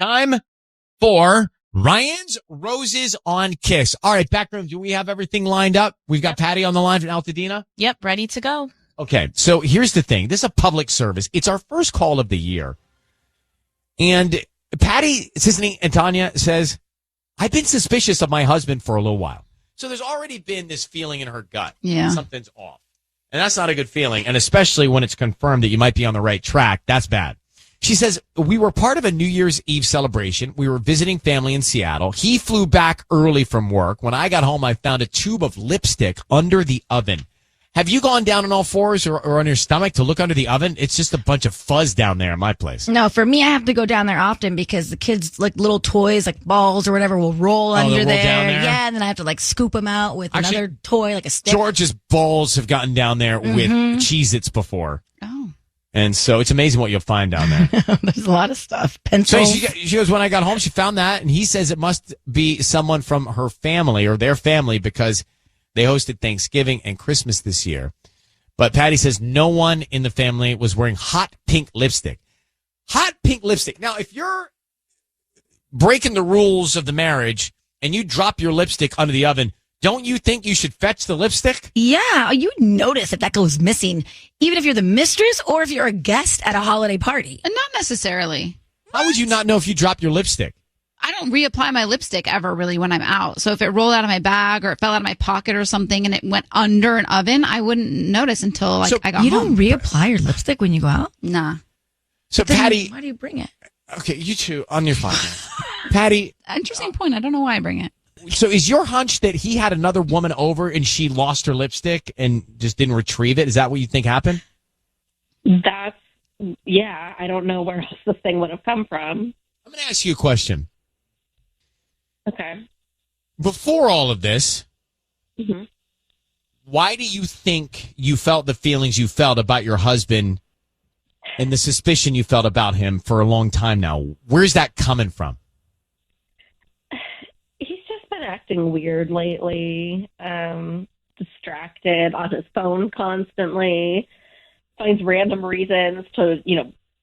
Time for Ryan's Roses on Kiss. All right, backroom, do we have everything lined up? We've got Patty on the line from Altadena? Yep, ready to go. Okay, so here's the thing. This is a public service. It's our first call of the year. And Patty, Sisney, and Tanya says, I've been suspicious of my husband for a little while. So there's already been this feeling in her gut. Yeah. Something's off. And that's not a good feeling. And especially when it's confirmed that you might be on the right track, that's bad. She says, we were part of a New Year's Eve celebration. We were visiting family in Seattle. He flew back early from work. When I got home, I found a tube of lipstick under the oven. Have you gone down on all fours or on your stomach to look under the oven? It's just a bunch of fuzz down there in my place. No, for me, I have to go down there often because the kids, like little toys, like balls or whatever, will roll under roll there. down there? Yeah, and then I have to like scoop them out with Actually, another toy, like a stick. George's balls have gotten down there with Cheez-Its before. Oh. And so it's amazing what you'll find down there. There's a lot of stuff. So Pencils. she goes, when I got home, she found that, and he says it must be someone from her family or their family because they hosted Thanksgiving and Christmas this year. But Patty says no one in the family was wearing hot pink lipstick. Hot pink lipstick. Now, if you're breaking the rules of the marriage and you drop your lipstick under the oven, don't you think you should fetch the lipstick? Yeah, you notice if that goes missing, even if you're the mistress or if you're a guest at a holiday party. And not necessarily. How would you not know if you drop your lipstick? I don't reapply my lipstick ever really when I'm out. So if it rolled out of my bag or it fell out of my pocket or something and it went under an oven, I wouldn't notice until I got home. You don't reapply your lipstick when you go out? Nah. So Then Patty, why do you bring it? okay, you two on your phone. Patty, Interesting point. I don't know why I bring it. so is your hunch that he had another woman over and she lost her lipstick and just didn't retrieve it? Is that what you think happened? Yeah, I don't know where else this thing would have come from. I'm going to ask you a question. Okay. Before all of this, Mm-hmm. why do you think you felt the feelings you felt about your husband and the suspicion you felt about him for a long time now? Where's that coming from? He's just been acting weird lately, distracted on his phone constantly, finds random reasons to,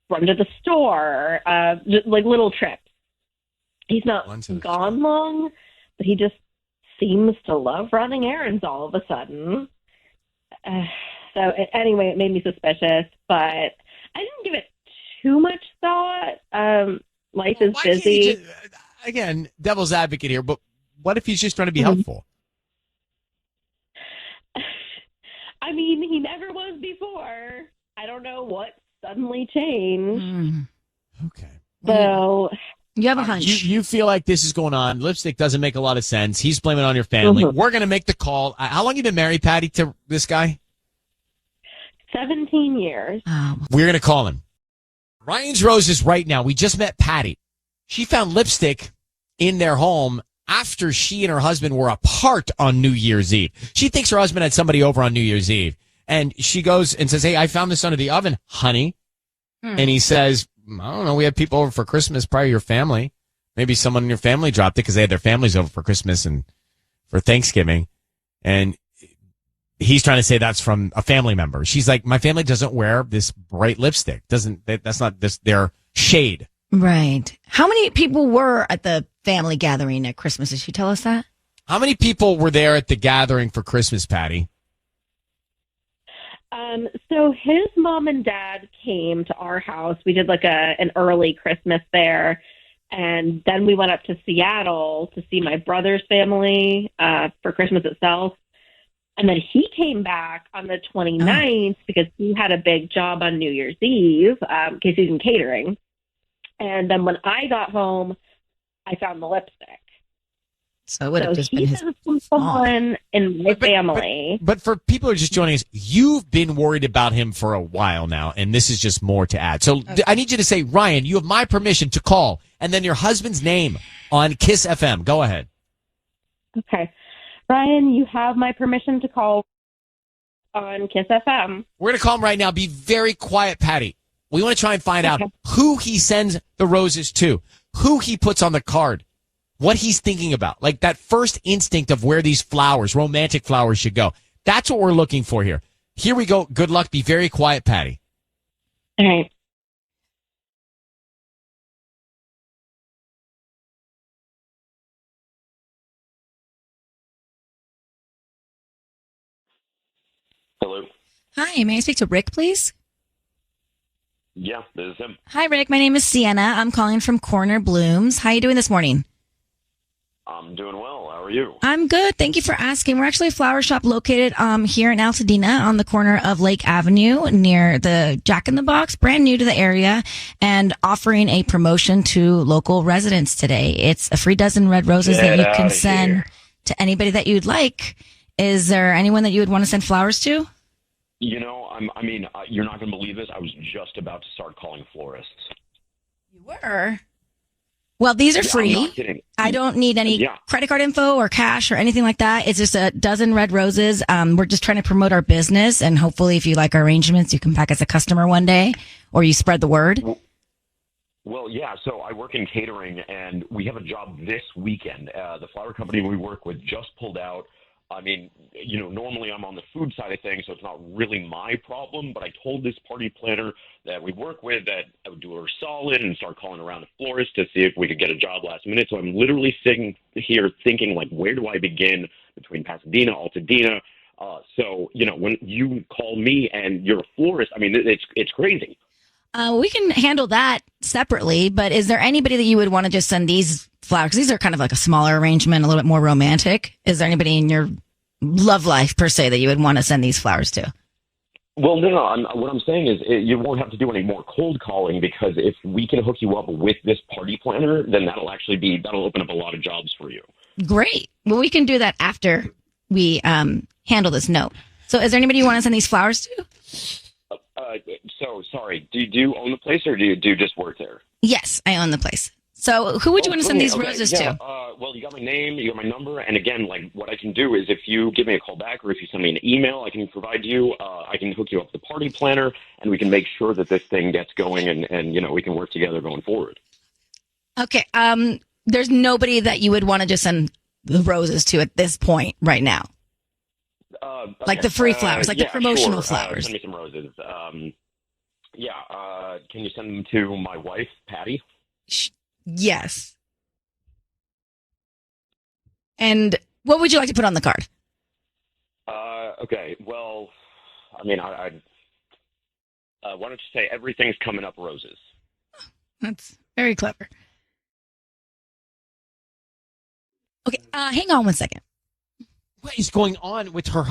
run to the store, just like little trips. He's not gone long, but he just seems to love running errands all of a sudden. Anyway, it made me suspicious, but I didn't give it too much thought. Life is busy. Again, devil's advocate here, but what if he's just trying to be helpful? I mean, he never was before. I don't know what suddenly changed. Okay. So you have a hunch. You feel like this is going on. Lipstick doesn't make a lot of sense. He's blaming it on your family. We're going to make the call. How long have you been married, Patty, to this guy? 17 years. We're going to call him. Ryan's Roses right now. We just met Patty. She found lipstick in their home after she and her husband were apart on New Year's Eve. She thinks her husband had somebody over on New Year's Eve. And she goes and says, hey, I found this under the oven, honey. And he says, I don't know, we had people over for Christmas, probably your family. Maybe someone in your family dropped it because they had their families over for Christmas and for Thanksgiving. And he's trying to say that's from a family member. She's like, my family doesn't wear this bright lipstick. That's not this, their shade. Right. How many people were at the family gathering at Christmas? Did she tell us that? How many people were there at the gathering for Christmas, Patty? So his mom and dad came to our house. We did like an early Christmas there. And then we went up to Seattle to see my brother's family for Christmas itself. And then he came back on the 29th because he had a big job on New Year's Eve because he's in catering. And then when I got home, I found the lipstick. So it would have just been his someone in my family. But for people who are just joining us, you've been worried about him for a while now, and this is just more to add. So I need you to say, Ryan, you have my permission to call, and then your husband's name on KIIS FM. Go ahead. Okay. Ryan, you have my permission to call on KIIS FM. We're going to call him right now. Be very quiet, Patty. We want to try and find out who he sends the roses to, who he puts on the card, what he's thinking about. Like that first instinct of where these flowers, romantic flowers, should go. That's what we're looking for here. Here we go. Good luck. Be very quiet, Patty. All right. Hello. Hi, may I speak to Rick, please? Yeah, this is him. Hi, Rick. My name is Sienna. I'm calling from Corner Blooms. How are you doing this morning? I'm doing well. How are you? I'm good. Thank you for asking. We're actually a flower shop located here in Altadena on the corner of Lake Avenue near the Jack in the Box, brand new to the area, and offering a promotion to local residents today. It's a free dozen red roses that you can send to anybody that you'd like. Is there anyone that you would want to send flowers to? You know, you're not going to believe this. I was just about to start calling florists. You were? Well, these are free. I'm not kidding. I don't need any credit card info or cash or anything like that. It's just a dozen red roses. We're just trying to promote our business, and hopefully if you like our arrangements, you come back as a customer one day or you spread the word. Well, yeah, so I work in catering, and we have a job this weekend. The flower company we work with just pulled out. I mean, you know, normally I'm on the food side of things, so it's not really my problem, but I told this party planner that we work with that I would do her solid and start calling around the florist to see if we could get a job last minute. So I'm literally sitting here thinking, like, where do I begin between Pasadena, Altadena? So, you know, when you call me and you're a florist, I mean, it's crazy. We can handle that separately, but is there anybody that you would want to just send these flowers? 'Cause these are kind of like a smaller arrangement, a little bit more romantic. Is there anybody in your love life, per se, that you would want to send these flowers to? Well, no. What I'm saying is you won't have to do any more cold calling, because if we can hook you up with this party planner, then that'll open up a lot of jobs for you. Great. Well, we can do that after we handle this note. So is there anybody you want to send these flowers to? So sorry, do you own the place, or do you just work there? Yes, I own the place. So who would you want to send these roses to? Well, you got my name, you got my number, and again, like, what I can do is if you give me a call back or if you send me an email, I can provide you, I can hook you up with the party planner, and we can make sure that this thing gets going, and you know, we can work together going forward. Okay. There's nobody that you would want to just send the roses to at this point right now. Okay. Like the free flowers, like the promotional flowers. Send me some roses. Can you send them to my wife, Patty? Yes. And what would you like to put on the card? Okay. Well, I mean, why don't you say everything's coming up roses? That's very clever. Okay, hang on one second. What is going on with her,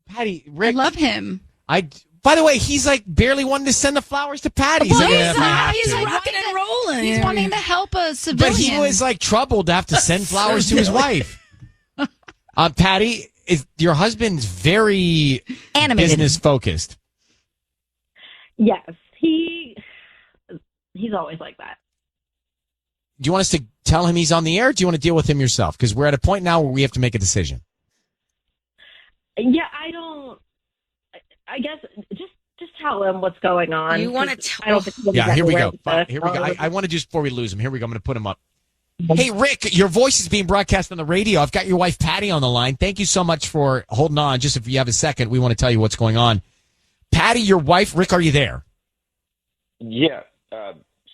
Patty? Rick, I love him. By the way, he's like barely wanting to send the flowers to Patty. Well, He's he's like, rocking and rolling. He's wanting to help a civilian. but he was like troubled to have to send flowers to his wife. Patty, is your husband's very Animated. business focused? Yes, he's always like that. Do you want us to tell him he's on the air, or do you want to deal with him yourself? Because we're at a point now where we have to make a decision. Yeah, I guess just tell him what's going on. You want to I don't think he'll be Yeah, here we aware go. of this. Here we go. I want to just, before we lose him, here we go. I'm going to put him up. Hey, Rick, your voice is being broadcast on the radio. I've got your wife, Patty, on the line. Thank you so much for holding on. Just if you have a second, we want to tell you what's going on. Patty, your wife, Rick, are you there? Yeah.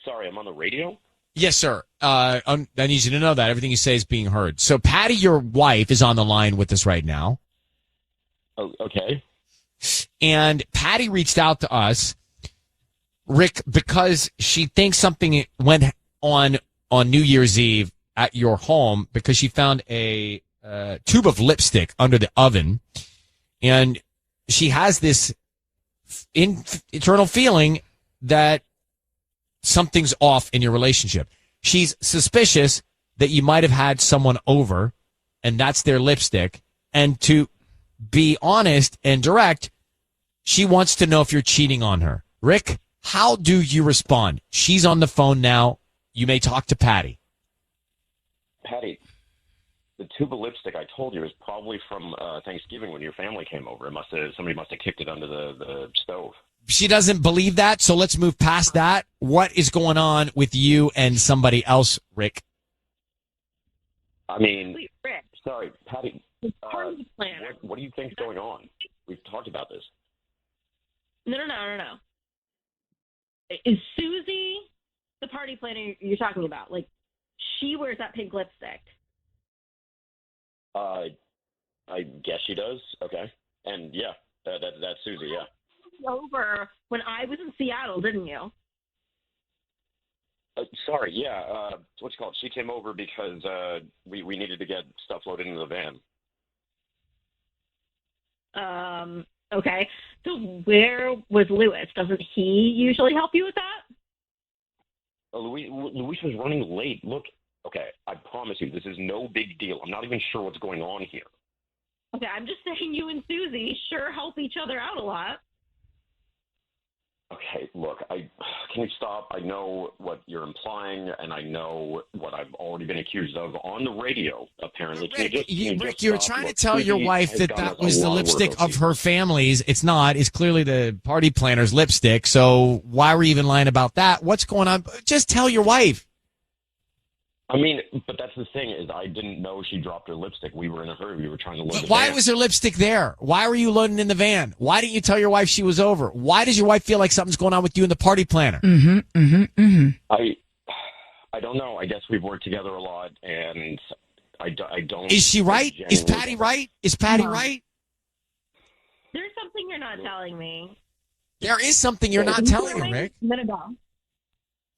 Sorry, I'm on the radio. Yes, sir. I need you to know that everything you say is being heard. So Patty, your wife, is on the line with us right now. Oh, okay. And Patty reached out to us, Rick, because she thinks something went on New Year's Eve at your home, because she found a tube of lipstick under the oven. And she has this internal feeling that something's off in your relationship. She's suspicious that you might have had someone over, and that's their lipstick. And to be honest and direct, she wants to know if you're cheating on her. Rick, how do you respond? She's on the phone now. You may talk to Patty. Patty, the tube of lipstick I told you is probably from Thanksgiving when your family came over. Somebody must have kicked it under the stove. She doesn't believe that, so let's move past that. What is going on with you and somebody else, Rick? I mean, Rick, sorry, Patty. part of the plan. What do you think's going on? We've talked about this. No. Is Susie the party planner you're talking about? Like, she wears that pink lipstick. I guess she does. Okay. And yeah, That's Susie, yeah. Over when I was in Seattle, didn't you? Sorry, yeah. What's it called? She came over because we needed to get stuff loaded into the van. Okay. So where was Lewis? Doesn't he usually help you with that? Luis was running late. Look, okay, I promise you, this is no big deal. I'm not even sure what's going on here. Okay, I'm just saying you and Susie sure help each other out a lot. Okay, look, can you stop? I know what you're implying, and I know what I've already been accused of on the radio, apparently. Rick, you're trying to tell your wife that was the lipstick of her family's. It's not. It's clearly the party planner's lipstick, so why were you even lying about that? What's going on? Just tell your wife. I mean, but that's the thing is I didn't know she dropped her lipstick. We were in a hurry. We were trying to load the van. Why was her lipstick there? Why were you loading in the van? Why didn't you tell your wife she was over? Why does your wife feel like something's going on with you and the party planner? I don't know. I guess we've worked together a lot, and I don't. Is she right? Is Patty right? Is Patty right? There's something you're not telling me. There is something you're not telling her, Rick. I'm gonna go.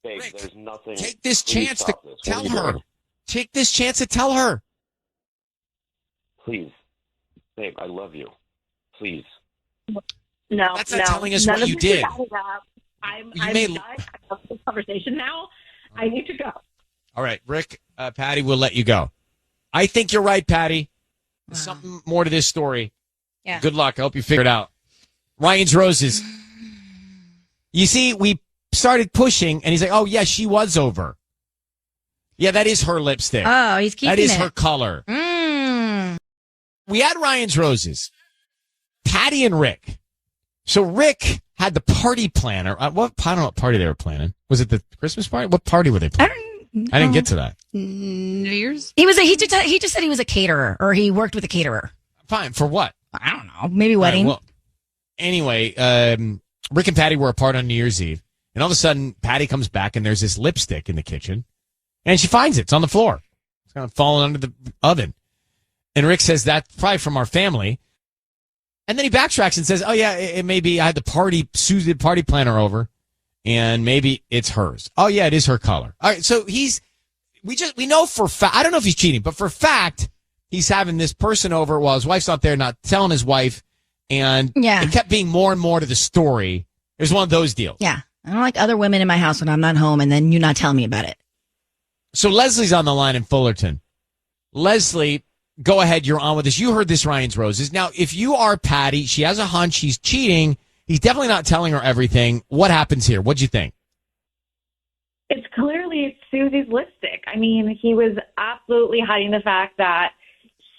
Babe, Rick, there's nothing. take this chance to tell her. Doing? Take this chance to tell her. Please. Babe, I love you. Please. No, that's not telling us what you this is did. I'm done. I have this conversation now. I need to go. All right, Rick, Patty, we'll let you go. I think you're right, Patty. There's something more to this story. Yeah. Good luck. I hope you figure it out. Ryan's Roses. You see, we started pushing, and he's like, oh, yeah, she was over. Yeah, that is her lipstick. Oh, he's keeping it. That is her color. We had Ryan's Roses. Patty and Rick. So Rick had the party planner. I don't know what party they were planning. Was it the Christmas party? What party were they planning? I didn't get to that. New Year's? He just said he was a caterer, or he worked with a caterer. Fine. For what? I don't know. Maybe wedding. Right, well, anyway, Rick and Patty were apart on New Year's Eve. And all of a sudden, Patty comes back, and there's this lipstick in the kitchen. And she finds it. It's on the floor. It's kind of falling under the oven. And Rick says, that's probably from our family. And then he backtracks and says, oh, yeah, it may be. I had Susie, the party planner over, and maybe it's hers. Oh, yeah, it is her color. All right, so we know for fact, I don't know if he's cheating, but for fact, he's having this person over while his wife's not there, not telling his wife. And it kept being more and more to the story. It was one of those deals. Yeah. I don't like other women in my house when I'm not home, and then you not tell me about it. So Leslie's on the line in Fullerton. Leslie, go ahead. You're on with us. You heard this, Ryan's Roses. Now, if you are Patty, she has a hunch he's cheating. He's definitely not telling her everything. What happens here? What'd you think? It's clearly Susie's lipstick. I mean, he was absolutely hiding the fact that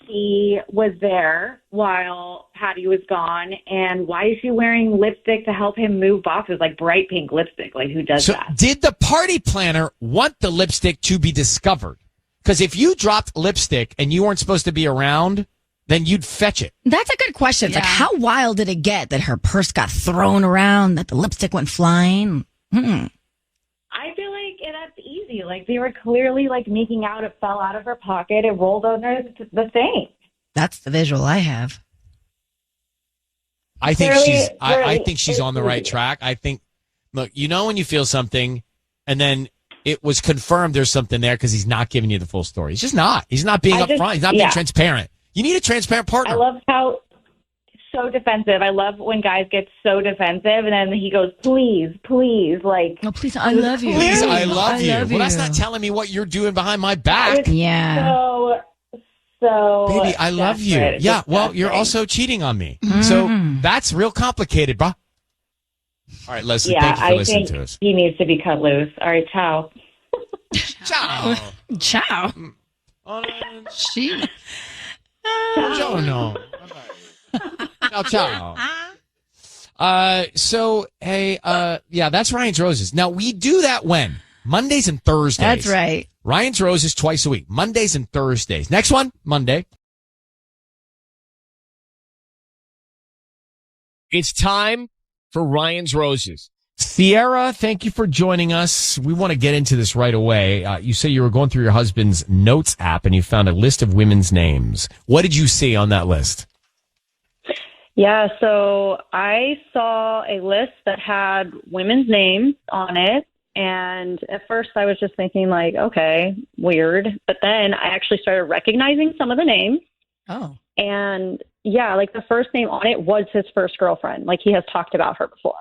he was there while Patty was gone. And why is she wearing lipstick to help him move boxes, like bright pink lipstick? Like, who does that? Did the party planner want the lipstick to be discovered? Because if you dropped lipstick and you weren't supposed to be around, then you'd fetch it. That's a good question. It's like, how wild did it get that her purse got thrown around, that the lipstick went flying? I feel like that's easy. Like, they were clearly, like, making out. It fell out of her pocket. It rolled under the thing. That's the visual I have. I think I think she's on the right track. I think, look, you know when you feel something and then it was confirmed there's something there because he's not giving you the full story. He's just not. He's not being upfront. He's not being transparent. You need a transparent partner. I love how so defensive. I love when guys get so defensive and then he goes, please, like. Oh, please, I love you. Please, I love you. Well, that's not telling me what you're doing behind my back. So baby, I love you. Yeah, well, you're also cheating on me. So that's real complicated, bro. All right, Leslie, thank you for listening to us. He needs to be cut loose. All right, ciao. Ciao. Ciao. She. Ciao, no. Ciao, ciao. So, hey, yeah, that's Ryan's Roses. Now, we do that when? Mondays and Thursdays. That's right. Ryan's Roses twice a week. Mondays and Thursdays. Next one, Monday. It's time for Ryan's Roses. Sierra, thank you for joining us. We want to get into this right away. You say you were going through your husband's notes app and you found a list of women's names. What did you see on that list? Yeah, so I saw a list that had women's names on it. And at first I was just thinking like, okay, weird. But then I actually started recognizing some of the names. Oh. And yeah, like the first name on it was his first girlfriend. Like he has talked about her before.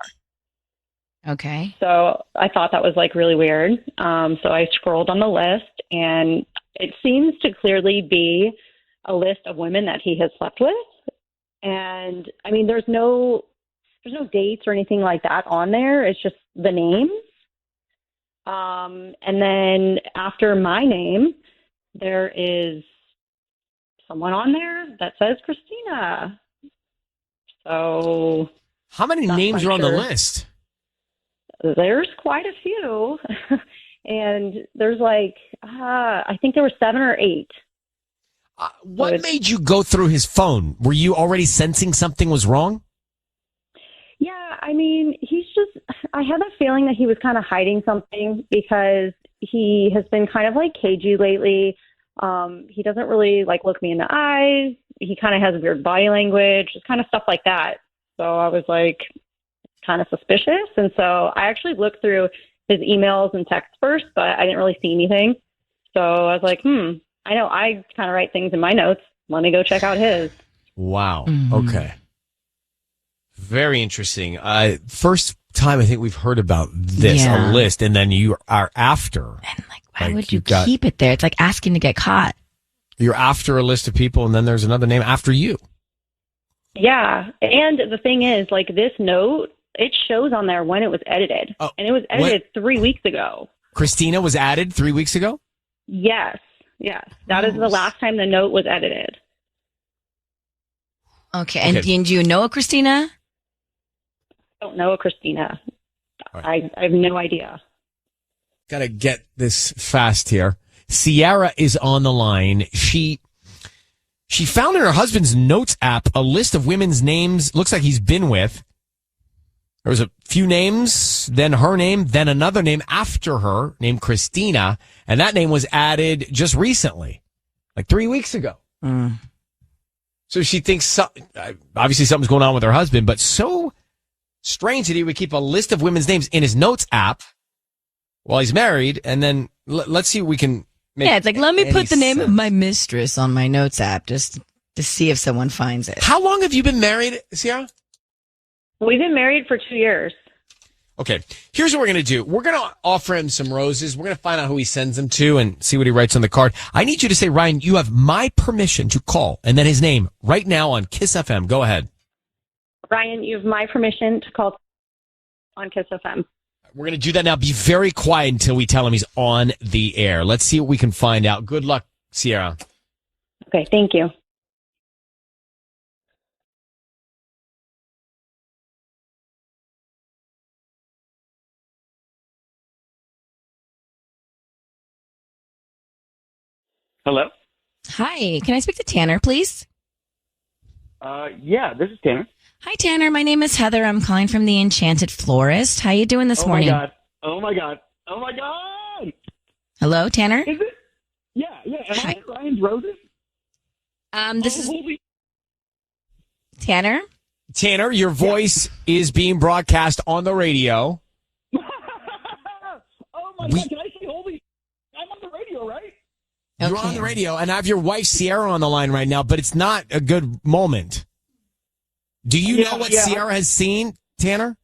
Okay. So I thought that was like really weird. So I scrolled on the list and it seems to clearly be a list of women that he has slept with. And I mean, there's no dates or anything like that on there. It's just the names. And then after my name, there is someone on there that says Christina. So How many not names quite are on the sure. list? There's quite a few. And there's like, I think there were 7 or 8. What made you go through his phone? Were you already sensing something was wrong? Yeah, I mean, I had that feeling that he was kind of hiding something because he has been kind of like cagey lately. He doesn't really like look me in the eyes. He kind of has weird body language, just kind of stuff like that. So I was like kind of suspicious. And so I actually looked through his emails and texts first, but I didn't really see anything. So I was like, I know I kind of write things in my notes. Let me go check out his. Wow. Okay. Very interesting. First time I think we've heard about this, Yeah. a list, and then you are after. And like, why Like, would you you've got- keep it there? It's like asking to get caught. You're after a list of people, and then there's another name after you. Yeah. And the thing is, like this note, it shows on there when it was edited. Oh, and it was edited 3 weeks ago. Christina was added 3 weeks ago? Yes. Yes. That is the last time the note was edited. Okay. And Okay. do you know a Christina? I don't know a Christina. All right. I have no idea. Got to get this fast here. Sierra is on the line. She found in her husband's notes app a list of women's names. Looks like he's been with. There was a few names, then her name, then another name after her named Christina. And that name was added just recently, like 3 weeks ago. So she thinks obviously something's going on with her husband, but so strange that he would keep a list of women's names in his notes app while he's married. And then let's see if we can make Yeah, it's like, let me any put the name of sense. my mistress on my notes app just to see if someone finds it. How long have you been married, Sierra? We've been married for 2 years. Okay, here's what we're going to do. We're going to offer him some roses. We're going to find out who he sends them to and see what he writes on the card. I need you to say, Ryan, you have my permission to call, and then his name right now on KIIS FM. Go ahead. Ryan, you have my permission to call on KIIS FM. We're going to do that now. Be very quiet until we tell him he's on the air. Let's see what we can find out. Good luck, Sierra. Okay, thank you. Hello? Hi, can I speak to Tanner, please? Yeah, this is Tanner. Hi, Tanner. My name is Heather. I'm calling from the Enchanted Florist. How you doing this morning? My God. Oh my God. Oh my God. Hello, Tanner. Is it? Yeah. Am I at Ryan's Roses? This is Holy. Tanner. Tanner, your voice is being broadcast on the radio. Oh my God. Can I say holy? I'm on the radio, right? You're on the radio, and I have your wife, Sierra, on the line right now, but it's not a good moment. Do you know what Sierra has seen, Tanner?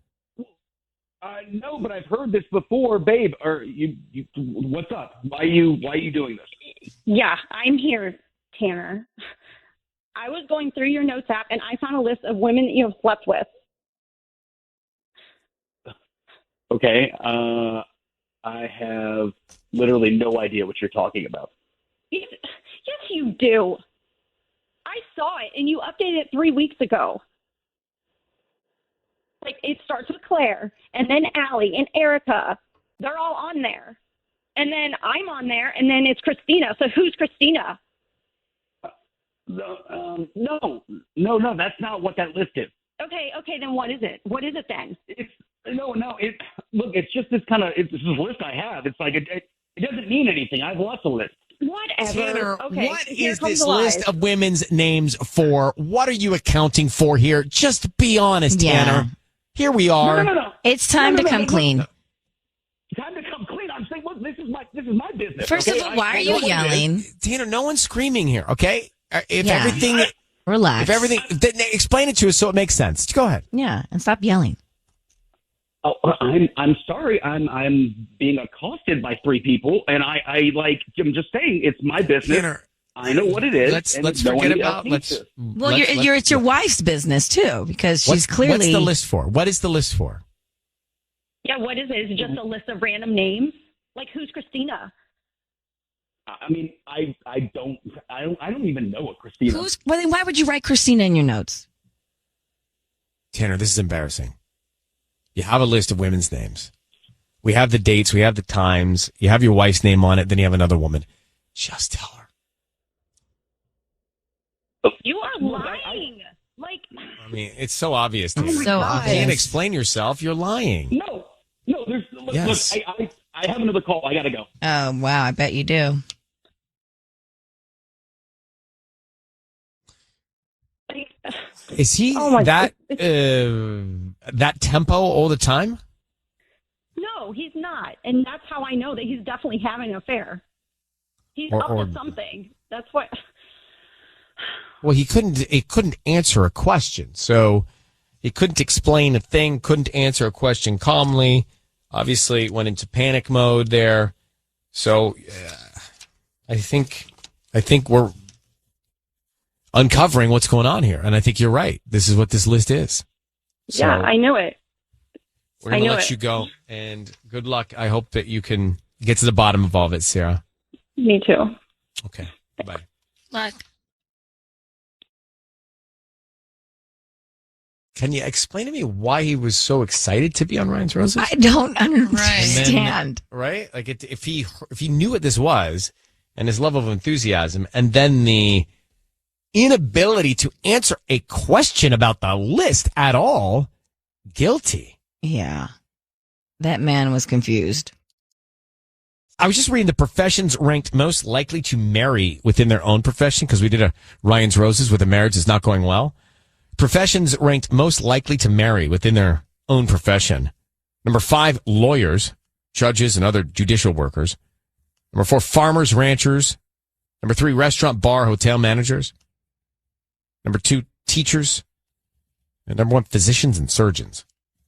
No, but I've heard this before, babe. Or you what's up? Why are you doing this? Yeah, I'm here, Tanner. I was going through your notes app and I found a list of women that you have slept with. Okay. I have literally no idea what you're talking about. Yes, you do. I saw it and you updated it 3 weeks ago. Like, it starts with Claire and then Allie and Erica. They're all on there. And then I'm on there and then it's Christina. So who's Christina? No, that's not what that list is. Okay, then what is it? What is it then? Look, it's just this kind of, it's this list I have. It's like, it doesn't mean anything. I've lost a list. Whatever. Tanner, Okay, what here is comes this the lies. list of women's names for? What are you accounting for here? Just be honest, Yeah. Tanner. Here we are. No. It's time to come clean. Time to come clean. I'm saying, look, this is my business. First okay? of all, why are I you know what it is. yelling? Tanner, no one's screaming here, okay? If Yeah. everything, Relax. explain it to us so it makes sense. Go ahead. Yeah, and stop yelling. Oh, I'm sorry. I'm being accosted by 3 people, and I'm just saying it's my business. Tanner, I know what it is. let's and no forget one about else needs to. Well, it's your wife's business too, because she's clearly. What's the list for? What is the list for? Yeah, what is it? Is it just a list of random names? Like, who's Christina? I mean, I don't even know what Christina. Well, then why would you write Christina in your notes? Tanner, this is embarrassing. You have a list of women's names. We have the dates. We have the times. You have your wife's name on it. Then you have another woman. Just tell her. You are lying. I mean, it's so obvious. It's Tanner. so You obvious. can't explain yourself. You're lying. No. There's look. Yes. I have another call. I gotta go. Oh wow, I bet you do. Is he Oh my that tempo all the time? No, he's not. And that's how I know that he's definitely having an affair. He's Or- up or- to something. That's what. Well, he couldn't answer a question. So he couldn't explain a thing, couldn't answer a question calmly. Obviously went into panic mode there. So I think we're uncovering what's going on here. And I think you're right. This is what this list is. So Yeah, I knew it. we're going I to knew let it. you go. And good luck. I hope that you can get to the bottom of all of it, Sarah. Me too. Okay. Bye. Look, Can you explain to me why he was so excited to be on Ryan's Roses? I don't understand. Right? Like if he knew what this was and his level of enthusiasm, and then the inability to answer a question about the list at all, guilty. Yeah, that man was confused. I was just reading the professions ranked most likely to marry within their own profession, because we did a Ryan's Roses with a marriage that's not going well. Professions ranked most likely to marry within their own profession. Number 5, lawyers, judges, and other judicial workers. Number 4, farmers, ranchers. Number 3, restaurant, bar, hotel managers. Number 2, teachers. And number 1, physicians and surgeons.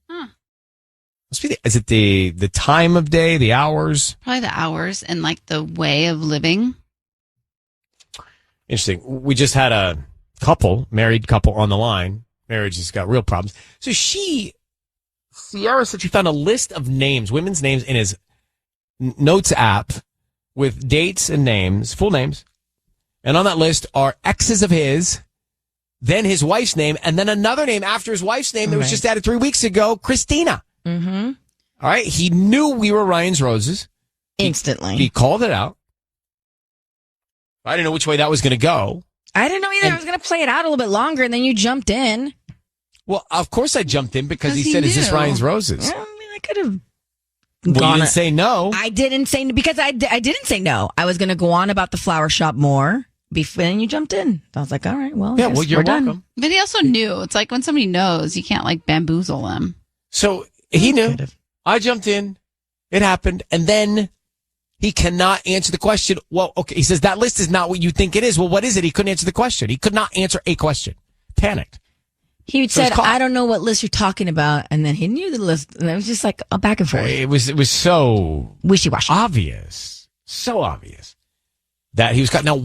Must be is it the time of day, the hours? Probably the hours and like the way of living. Interesting. We just had a married couple on the line. Marriage has got real problems. So Sierra said she found a list of names, women's names in his notes app with dates and names, full names. And on that list are exes of his, then his wife's name, and then another name after his wife's name that was just added 3 weeks ago, Christina. Mm-hmm. All right. He knew we were Ryan's Roses. Instantly. He called it out. I didn't know which way that was going to go. I didn't know either. I was going to play it out a little bit longer, and then you jumped in. Well, of course I jumped in because he 'Cause he said, "Is this knew." Ryan's Roses?" I mean, I could have Well, you gone. didn't say no. I didn't say because I didn't say no. I was going to go on about the flower shop more. Before then you jumped in. I was like, all right, well, I Yeah, guess well, you're we're done. welcome. But he also knew. It's like when somebody knows, you can't like bamboozle them. So he knew. Could've. I jumped in. It happened. And then he cannot answer the question. Well, okay. He says that list is not what you think it is. Well, what is it? He couldn't answer the question. He could not answer a question. Panicked. He So said, it's called- I don't know what list you're talking about. And then he knew the list. And it was just like a back and forth. It was so Wishy-washy. obvious. So obvious that he was caught. Now,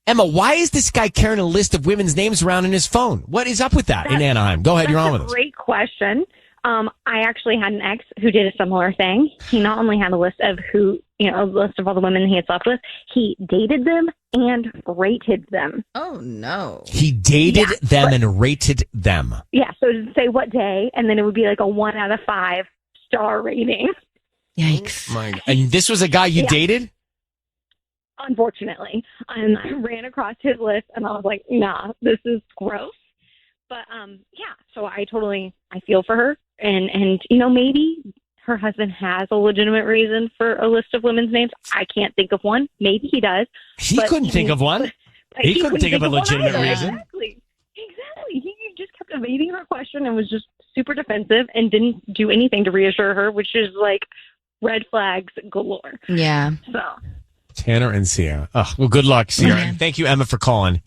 Emma, why is this guy carrying a list of women's names around in his phone? What is up with that in Anaheim? Go ahead. You're on with us. Great question. I actually had an ex who did a similar thing. He not only had a list of a list of all the women he had slept with, he dated them and rated them. Oh, no. He dated them and rated them. Yeah, so it would say what day, and then it would be like a 1 out of 5 star rating. Yikes. My God. And this was a guy you Yeah. dated? Unfortunately, and I ran across his list, and I was like, nah, this is gross. But so I feel for her, and maybe her husband has a legitimate reason for a list of women's names. I can't think of one. Maybe he does. He couldn't think of one. He couldn't think of a legitimate reason. Exactly. He just kept evading her question and was just super defensive and didn't do anything to reassure her, which is like red flags galore. Yeah. So Tanner and Sierra. Oh, well, good luck, Sierra. And thank you, Emma, for calling.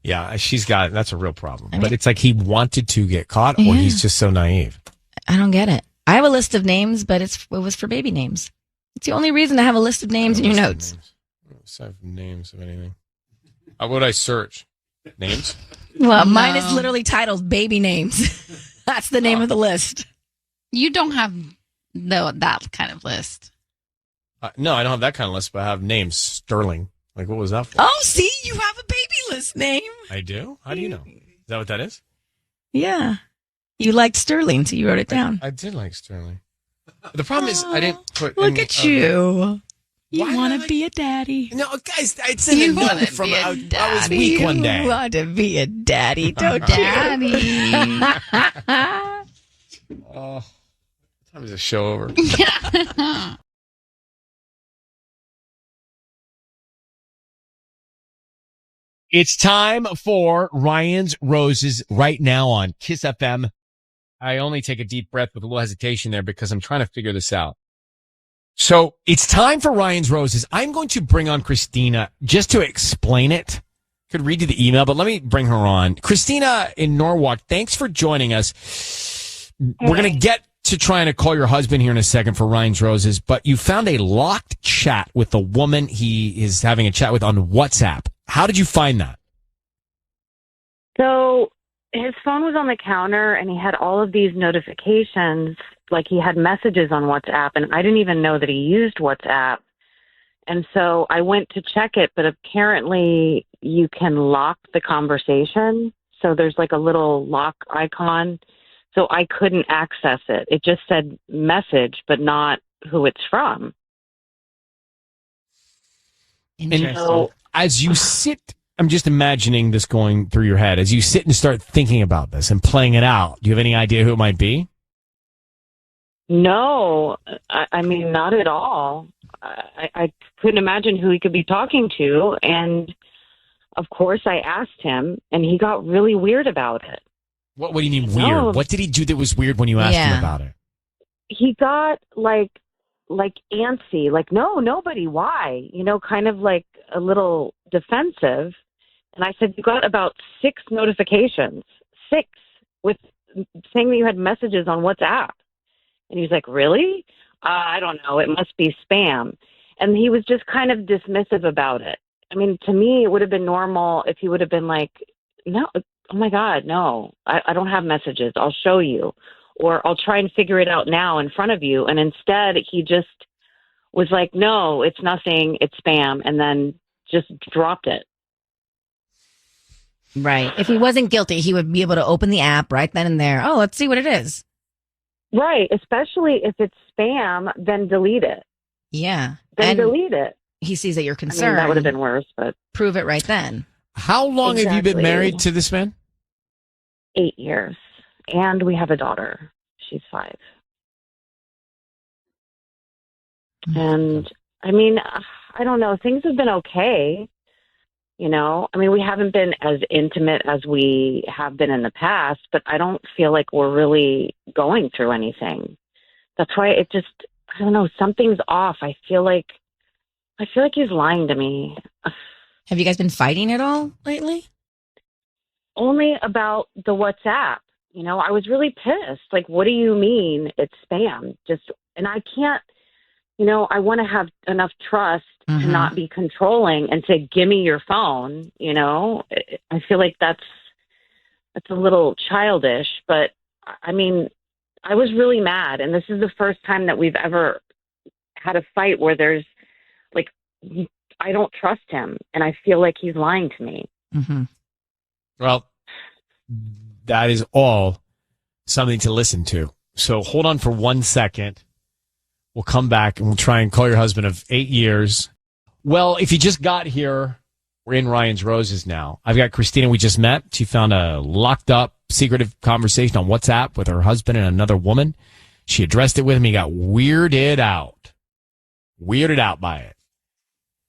Yeah, that's a real problem. But it's like he wanted to get caught, or he's just so naive. I don't get it. I have a list of names, but it was for baby names. It's the only reason to have a list of names in your notes. I have names of anything. How would I search? Names? Well, mine is literally titled Baby Names. That's the name of the list. You don't have that kind of list. No, I don't have that kind of list, but I have names. Sterling. Like, what was that for? Oh, see, you have a baby list name. I do? How do you know? Is that what that is? Yeah. You liked Sterling, so you wrote it down. I did like Sterling. The problem is I didn't put... Look at you. You want to be a daddy. No, guys, I said it no from... I was weak one day. You want to be a daddy, don't you? Daddy. Oh, time is the show over? It's time for Ryan's Roses right now on KIIS FM. I only take a deep breath with a little hesitation there because I'm trying to figure this out. So it's time for Ryan's Roses. I'm going to bring on Christina just to explain it. Could read you the email, but let me bring her on. Christina in Norwalk, thanks for joining us. We're going to get to trying to call your husband here in a second for Ryan's Roses, but you found a locked chat with the woman he is having a chat with on WhatsApp. How did you find that? So his phone was on the counter and he had all of these notifications, like he had messages on WhatsApp, and I didn't even know that he used WhatsApp. And so I went to check it, but apparently you can lock the conversation. So there's like a little lock icon. So I couldn't access it. It just said message, but not who it's from. And so as you sit, I'm just imagining this going through your head. As you sit and start thinking about this and playing it out, do you have any idea who it might be? No, I mean, not at all. I couldn't imagine who he could be talking to. And of course I asked him and he got really weird about it. What do you mean weird? No. What did he do that was weird when you asked him about it? He got like antsy, like, no, nobody, why? You know, kind of like a little defensive. And I said, you got about 6 notifications, 6, with saying that you had messages on WhatsApp. And he's like, really? I don't know. It must be spam. And he was just kind of dismissive about it. I mean, to me, it would have been normal if he would have been like, no, oh my God, no, I don't have messages. I'll show you. Or I'll try and figure it out now in front of you. And instead, he just was like, no, it's nothing. It's spam. And then just dropped it. Right. If he wasn't guilty, he would be able to open the app right then and there. Oh, let's see what it is. Right. Especially if it's spam, then delete it. Yeah. Then delete it. He sees that you're concerned. I mean, that would have been worse, but prove it right then. How long have you been married to this man? 8 years. And we have a daughter. She's 5. And I mean, I don't know. Things have been okay. You know, I mean, we haven't been as intimate as we have been in the past, but I don't feel like we're really going through anything. That's why it just, I don't know, something's off. I feel like he's lying to me. Have you guys been fighting at all lately? Only about the WhatsApp. You know, I was really pissed. Like, what do you mean it's spam? And I can't, you know, I want to have enough trust to not be controlling and say, give me your phone. You know, I feel like that's a little childish, but I mean, I was really mad. And this is the first time that we've ever had a fight where there's like, I don't trust him and I feel like he's lying to me. Mm-hmm. Well, that is all something to listen to. So hold on for 1 second. We'll come back and we'll try and call your husband of 8 years. Well, if you just got here, we're in Ryan's Roses now. I've got Christina we just met. She found a locked up, secretive conversation on WhatsApp with her husband and another woman. She addressed it with him. He got weirded out by it.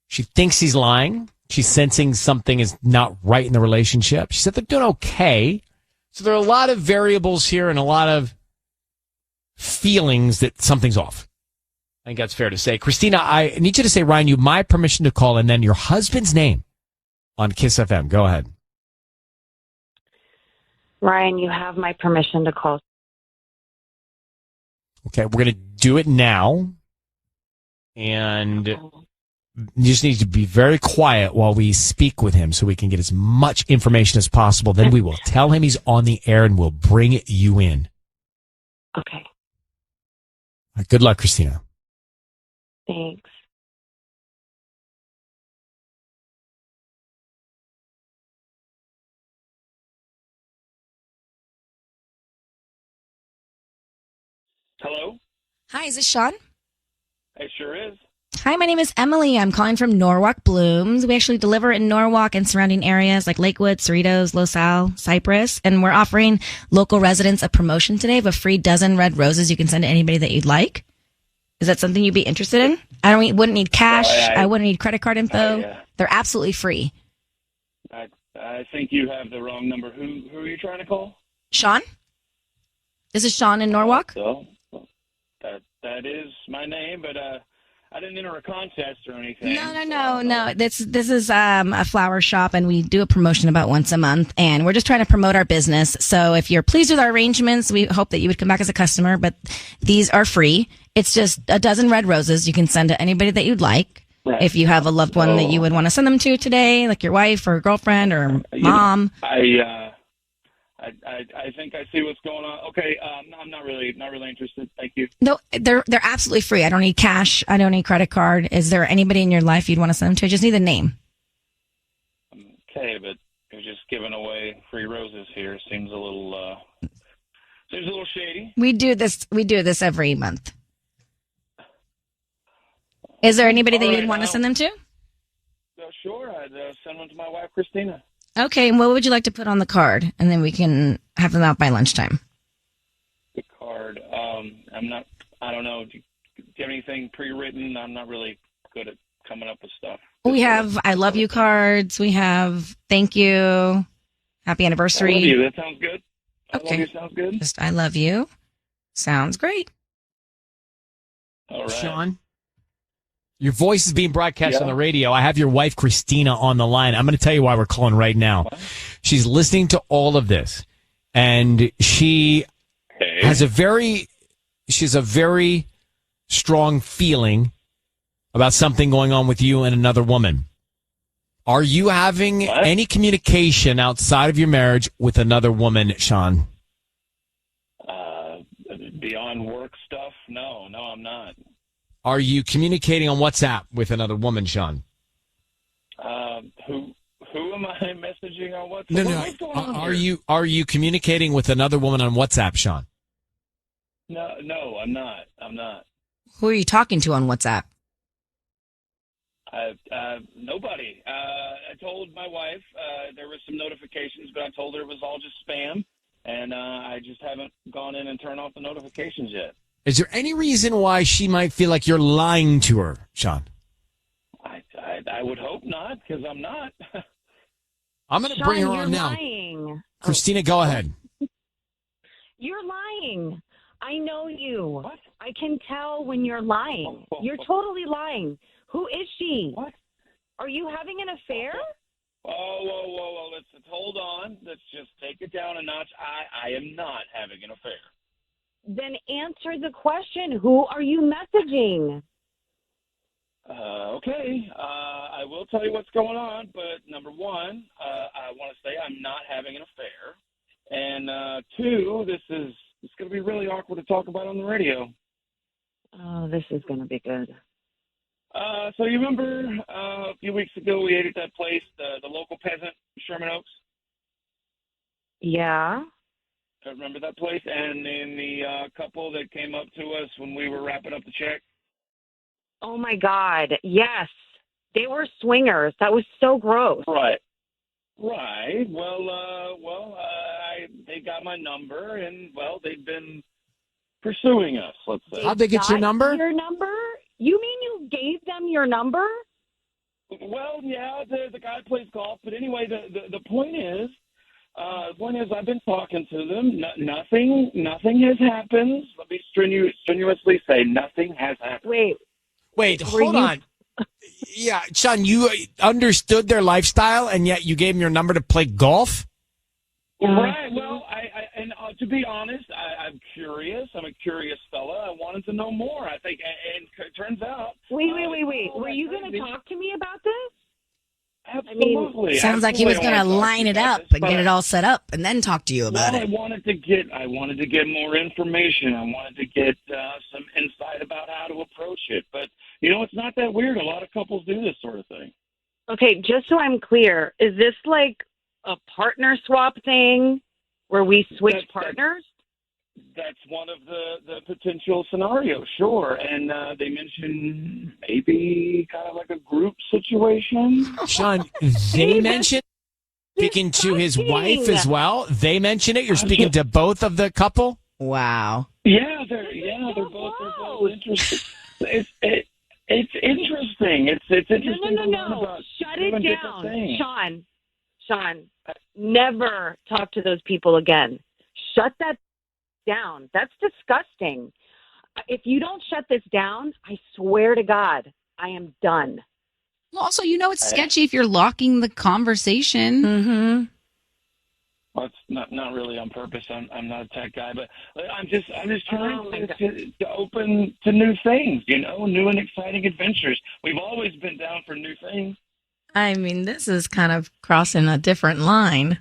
She thinks he's lying. She's sensing something is not right in the relationship. She said they're doing okay. So there are a lot of variables here and a lot of feelings that something's off. I think that's fair to say. Christina, I need you to say, Ryan, you have my permission to call and then your husband's name on KIIS FM. Go ahead. Ryan, you have my permission to call. Okay, we're going to do it now. And you just need to be very quiet while we speak with him so we can get as much information as possible. Then we will tell him he's on the air and we'll bring you in. Okay. All right, good luck, Christina. Thanks. Hello? Hi, is this Sean? It sure is. Hi, my name is Emily. I'm calling from Norwalk Blooms. We actually deliver in Norwalk and surrounding areas like Lakewood, Cerritos, Los Al, Cypress. And we're offering local residents a promotion today of a free dozen red roses you can send to anybody that you'd like. Is that something you'd be interested in? Wouldn't need cash. I wouldn't need credit card info. They're absolutely free. I think you have the wrong number. Who are you trying to call? Sean? This is Sean in Norwalk. That is my name, but I didn't enter a contest or anything. No. This is a flower shop, and we do a promotion about once a month, and we're just trying to promote our business. So if you're pleased with our arrangements, we hope that you would come back as a customer, but these are free. It's just a dozen red roses you can send to anybody that you'd like. Right. If you have a loved one that you would want to send them to today, like your wife or girlfriend or mom. I think I see what's going on. Okay, I'm not really interested. Thank you. No, they're absolutely free. I don't need cash. I don't need credit card. Is there anybody in your life you'd want to send them to? I just need the name. Okay, but you're just giving away free roses here. Seems a little shady. We do this every month. Is there anybody that you'd want to send them to? Sure, I'd send one to my wife, Christina. Okay, and what would you like to put on the card? And then we can have them out by lunchtime. The card, I don't know. Do you have anything pre-written? I'm not really good at coming up with stuff. We have I love you cards. We have thank you, happy anniversary. I love you. That sounds good. Okay. I love you sounds good. Just I love you. Sounds great. All right. Sean, your voice is being broadcast on the radio. I have your wife, Christina, on the line. I'm going to tell you why we're calling right now. What? She's listening to all of this, and she has a very strong feeling about something going on with you and another woman. Are you having any communication outside of your marriage with another woman, Sean? Beyond work stuff? No, I'm not. Are you communicating on WhatsApp with another woman, Sean? Who am I messaging on WhatsApp? No. Are you communicating with another woman on WhatsApp, Sean? No, I'm not. Who are you talking to on WhatsApp? Nobody. I told my wife there were some notifications, but I told her it was all just spam, and I just haven't gone in and turned off the notifications yet. Is there any reason why she might feel like you're lying to her, Sean? I would hope not, because I'm not. I'm going to bring her on now. Lying. Christina, go ahead. You're lying. I know you. What? I can tell when you're lying. You're totally lying. Who is she? What? Are you having an affair? Whoa. Let's hold on. Let's just take it down a notch. I am not having an affair. Then answer the question. Who are you messaging? Okay. I will tell you what's going on, but number one, I want to say I'm not having an affair. And two, it's going to be really awkward to talk about on the radio. Oh, this is going to be good. So you remember a few weeks ago we ate at that place, the local peasant, Sherman Oaks? Yeah. I remember that place, and then the couple that came up to us when we were wrapping up the check. Oh my God! Yes, they were swingers. That was so gross. Right. Well, they got my number, and they've been pursuing us, let's say. How'd they get your number? Your number? You mean you gave them your number? Well, yeah, the guy plays golf, but anyway, the point is, I've been talking to them. Nothing has happened. Let me strenuously say nothing has happened. Wait, hold on. Yeah, Sean, you understood their lifestyle, and yet you gave them your number to play golf? Right. Well, to be honest, I'm curious. I'm a curious fella. I wanted to know more. I think, and it turns out. Wait. Were you going to talk to me about this? Absolutely. Sounds like he was going to line it up and get it all set up and then talk to you about it. I wanted to get more information. I wanted to get some insight about how to approach it. But, it's not that weird. A lot of couples do this sort of thing. Okay, just so I'm clear, is this like a partner swap thing where we switch partners? That's one of the potential scenarios, sure. And they mentioned maybe kind of like a group situation. Sean, they mentioned speaking to his wife as well. They mention it. You're speaking to both of the couple. Wow. Yeah, they're both interested. It's interesting. It's interesting. No. Shut it down, Sean. Never talk to those people again. Shut that down. That's disgusting. If you don't shut this down, I swear to God, I am done. Well, also, it's sketchy if you're locking the conversation. Mm-hmm. Well, it's not really on purpose. I'm not a tech guy, but I'm just trying to open to new things, new and exciting adventures. We've always been down for new things. I mean, this is kind of crossing a different line.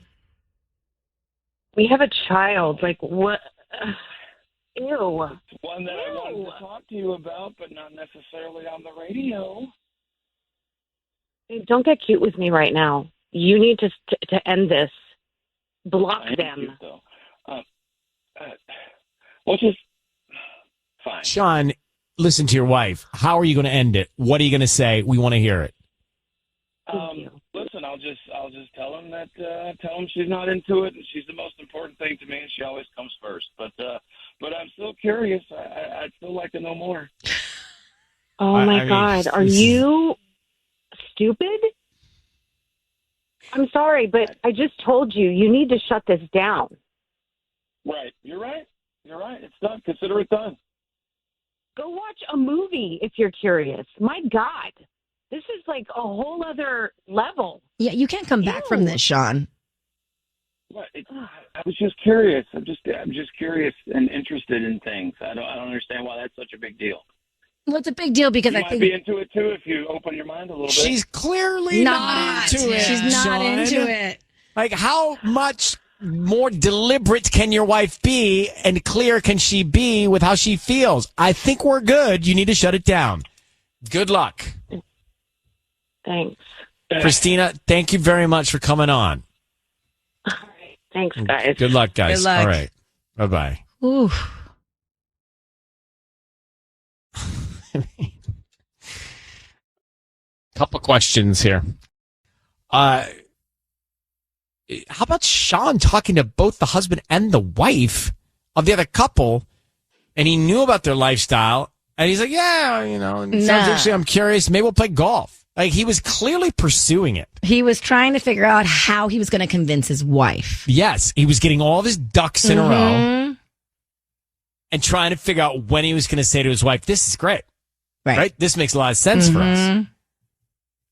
We have a child. Like, what? Ew. It's one that I wanted to talk to you about, but not necessarily on the radio. Hey, don't get cute with me right now. You need to end this. Block them. Well, just fine. Sean, listen to your wife. How are you going to end it? What are you going to say? We want to hear it. Listen, I'll just tell him that tell him she's not into it, and she's the most important thing to me, and she always comes first. But I'm still curious. I'd still like to know more. Oh my God, are you stupid? I'm sorry, but I just told you need to shut this down. Right, you're right. It's done. Consider it done. Go watch a movie if you're curious. My God. This is like a whole other level. Yeah, you can't come back from this, Sean. What? I was just curious. I'm just curious and interested in things. I don't understand why that's such a big deal. Well, it's a big deal because you I think might be into it too if you open your mind a little bit. She's clearly not into it. She's not Sean. into it. Like, how much more deliberate can your wife be and clear can she be with how she feels? I think we're good. You need to shut it down. Good luck. Thanks. Christina, thank you very much for coming on. All right. Thanks, guys. Good luck, guys. Good luck. All right. Bye-bye. Ooh. Couple questions here. How about Sean talking to both the husband and the wife of the other couple, and he knew about their lifestyle, and he's like, yeah, sounds interesting. I'm curious. Maybe we'll play golf. Like, he was clearly pursuing it. He was trying to figure out how he was going to convince his wife. Yes, he was getting all of his ducks in a row and trying to figure out when he was going to say to his wife, this is great. Right? This makes a lot of sense for us.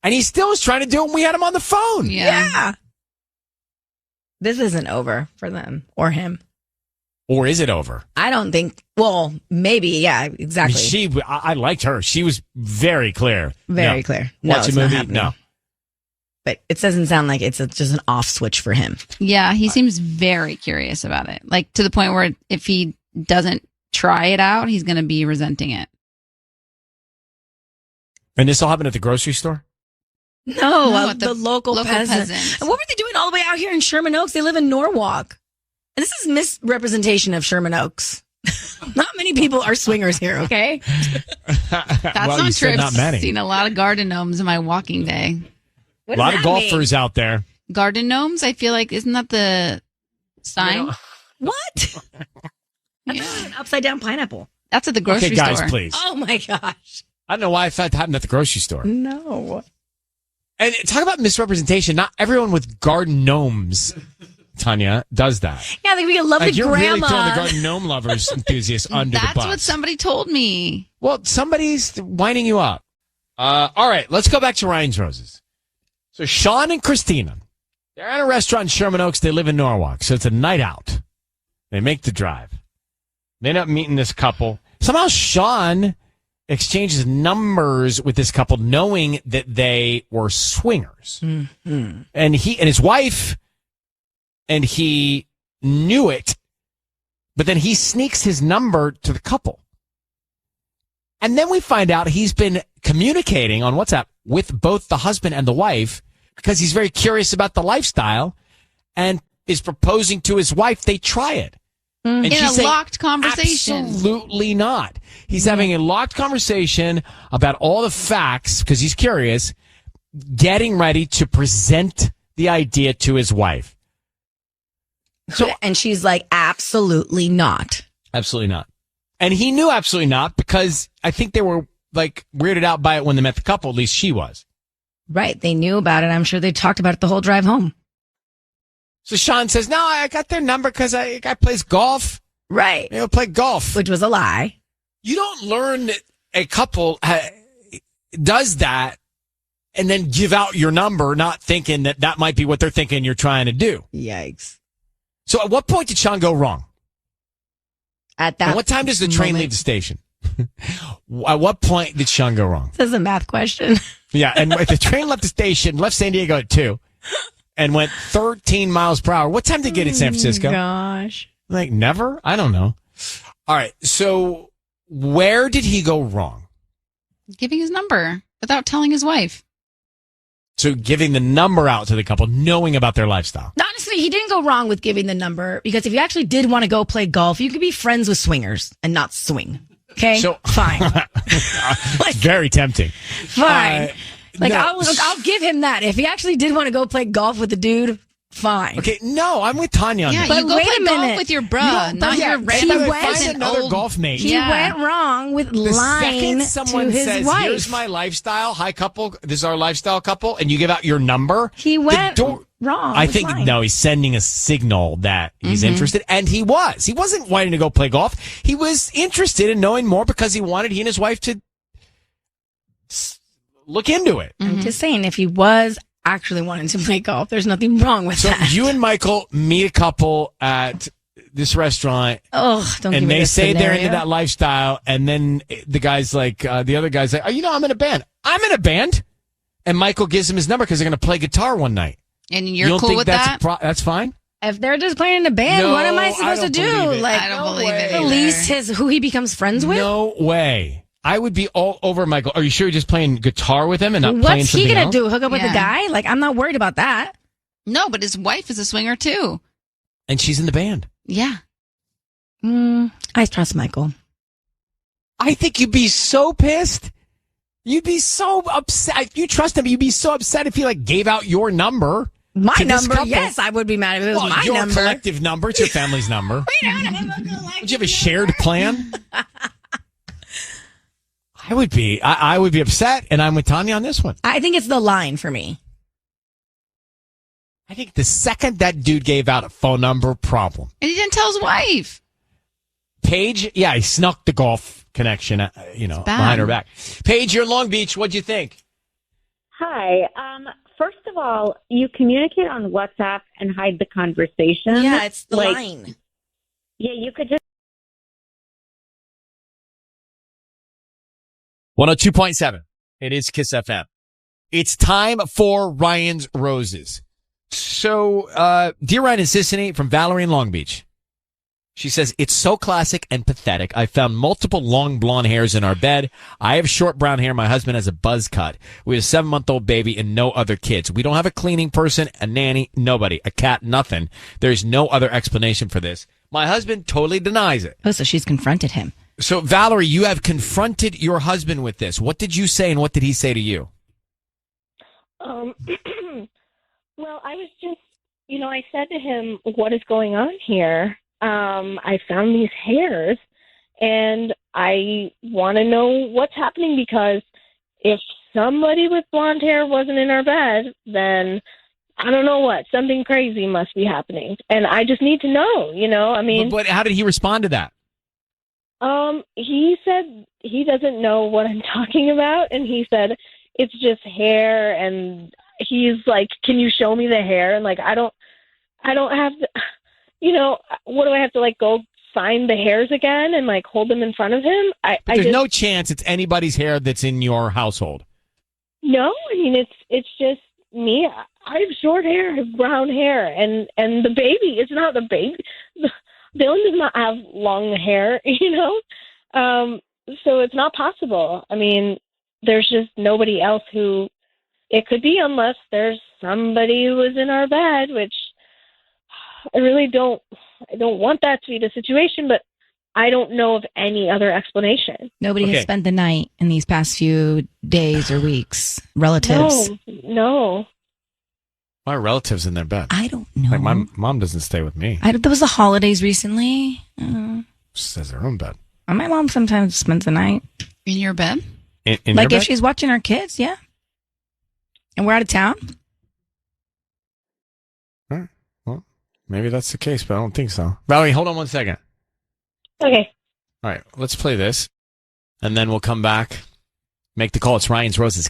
And he still was trying to do it when we had him on the phone. Yeah. This isn't over for them or him. Or is it over? I don't think. Well, maybe. Yeah, exactly. I liked her. She was very clear. Very clear. No, Watch a it's not movie? happening. No. But it doesn't sound like it's just an off switch for him. Yeah, he seems very curious about it. Like, to the point where if he doesn't try it out, he's going to be resenting it. And this all happened at the grocery store? No, at the local peasant. And what were they doing all the way out here in Sherman Oaks? They live in Norwalk. And this is misrepresentation of Sherman Oaks. Not many people are swingers here, okay? That's not true. Not many. I've seen a lot of garden gnomes in my walking day. What A lot does of that golfers mean? out there. Garden gnomes, I feel like, isn't that the sign? What? That's like an upside down pineapple. That's at the grocery Okay, guys, store. please. Oh my gosh. I don't know why I thought that happened at the grocery store. No. And talk about misrepresentation. Not everyone with garden gnomes, Tanya, does that. Yeah, they be a lovely Like, you're grandma. really throwing the garden gnome lovers enthusiast under the bus. That's what somebody told me. Well, somebody's winding you up. All right, let's go back to Ryan's Roses. So Sean and Christina, they're at a restaurant in Sherman Oaks. They live in Norwalk, so it's a night out. They make the drive. They end up meeting this couple. Somehow Sean exchanges numbers with this couple, knowing that they were swingers. Mm-hmm. And he and his wife, and he knew it, but then he sneaks his number to the couple. And then we find out he's been communicating on WhatsApp with both the husband and the wife because he's very curious about the lifestyle and is proposing to his wife they try it. And In she's a saying, locked conversation. absolutely not. He's having a locked conversation about all the facts because he's curious, getting ready to present the idea to his wife. So, and she's like, absolutely not. Absolutely not. And he knew absolutely not because I think they were like weirded out by it when they met the couple. At least she was. Right. They knew about it. I'm sure they talked about it the whole drive home. So Sean says, no, I got their number because a guy plays golf. Right. They'll play golf. Which was a lie. You don't learn that a couple does that and then give out your number, not thinking that that might be what they're thinking you're trying to do. Yikes. So at what point did Sean go wrong? At that And what time does the train leave the station? At what point did Sean go wrong? This is a math question. Yeah, and if the train left the station, left San Diego at 2, and went 13 miles per hour. What time did it get in San Francisco? Gosh. Like never? I don't know. All right, so where did he go wrong? Giving his number without telling his wife. So giving the number out to the couple, knowing about their lifestyle. Honestly, he didn't go wrong with giving the number because if you actually did want to go play golf, you could be friends with swingers and not swing. Okay? So fine. Very tempting. Fine. No. I'll give him that. If he actually did want to go play golf with the dude, fine. Okay, no, I'm with Tanya on Yeah, this. But you go wait play a minute. golf with your bruh, not yeah, your he regular went- find peasant another old golf mate. He Yeah. went wrong with The lying second to someone his says, wife. here's my lifestyle, hi couple, this is our lifestyle couple, and you give out your number. He went wrong. wrong. I with think, lying. no, he's sending a signal that he's interested, and he was. He wasn't wanting to go play golf. He was interested in knowing more because he wanted he and his wife to look into it. I'm just saying, if he was actually wanting to play golf, there's nothing wrong with So that. you and Michael meet a couple at this restaurant, Oh, don't give and me they this say they're scenario. into that lifestyle, and then the guy's like, the other guy's like, oh, you know, I'm in a band. I'm in a band. And Michael gives him his number because they're going to play guitar one night. And You you're don't cool think with that's that? that's fine? If they're just playing in a band, No, what am I I supposed to don't do? believe it. Like, I don't believe it release either. who he becomes friends with? No way. I would be all over Michael. Are you sure you're just playing guitar with him and not playing What's he something gonna else? do? Hook up with the Yeah. guy? Like, I'm not worried about that. No, but his wife is a swinger too. And she's in the band. Yeah. I trust Michael. I think you'd be so pissed. You'd be so upset. If you trust him, you'd be so upset if he like gave out your number. My to this number, couple. yes, I would be mad if it was Well, my your number. collective number. It's your family's number. Would you have a shared plan? I would be. I would be upset, and I'm with Tanya on this one. I think it's the line for me. I think the second that dude gave out a phone number, problem. And he didn't tell his wife. Paige, yeah, he snuck the golf connection, bad. behind her back. Paige, you're in Long Beach. What'd you think? Hi. First of all, you communicate on WhatsApp and hide the conversation. Yeah, it's the Like, line. Yeah, you could just 102.7. It is KIIS FM. It's time for Ryan's Roses. So, dear Ryan and Sissany from Valerie in Long Beach. She says, it's so classic and pathetic. I found multiple long blonde hairs in our bed. I have short brown hair. My husband has a buzz cut. We have a 7-month-old baby and no other kids. We don't have a cleaning person, a nanny, nobody, a cat, nothing. There's no other explanation for this. My husband totally denies it. Oh, so she's confronted him. So, Valerie, you have confronted your husband with this. What did you say and what did he say to you? Well, I was just, I said to him, what is going on here? I found these hairs, and I want to know what's happening, because if somebody with blonde hair wasn't in our bed, then I don't know what. Something crazy must be happening. And I just need to know, I mean. But how did he respond to that? He said he doesn't know what I'm talking about, and he said it's just hair, and he's like, "Can you show me the hair?" And like, I don't have to, what do I have to like go find the hairs again and like hold them in front of him? There's no chance it's anybody's hair that's in your household. No, I mean it's just me. I have short hair, I have brown hair, and the baby is not the baby. Dylan does not have long hair, so it's not possible. I mean, there's just nobody else who it could be, unless there's somebody who was in our bed, which I really don't want that to be the situation, but I don't know of any other explanation. Nobody has spent the night in these past few days or weeks. Relatives? No. Why are relatives in their bed? I don't know. Like my mom doesn't stay with me. There was the holidays recently. She has her own bed. My mom sometimes spends the night. In your bed? In like your if bed? she's watching her kids, yeah. And we're out of town. All right. Well, maybe that's the case, but I don't think so. Valerie, hold on one second. Okay. All right, let's play this, and then we'll come back, make the call. It's Ryan's Roses.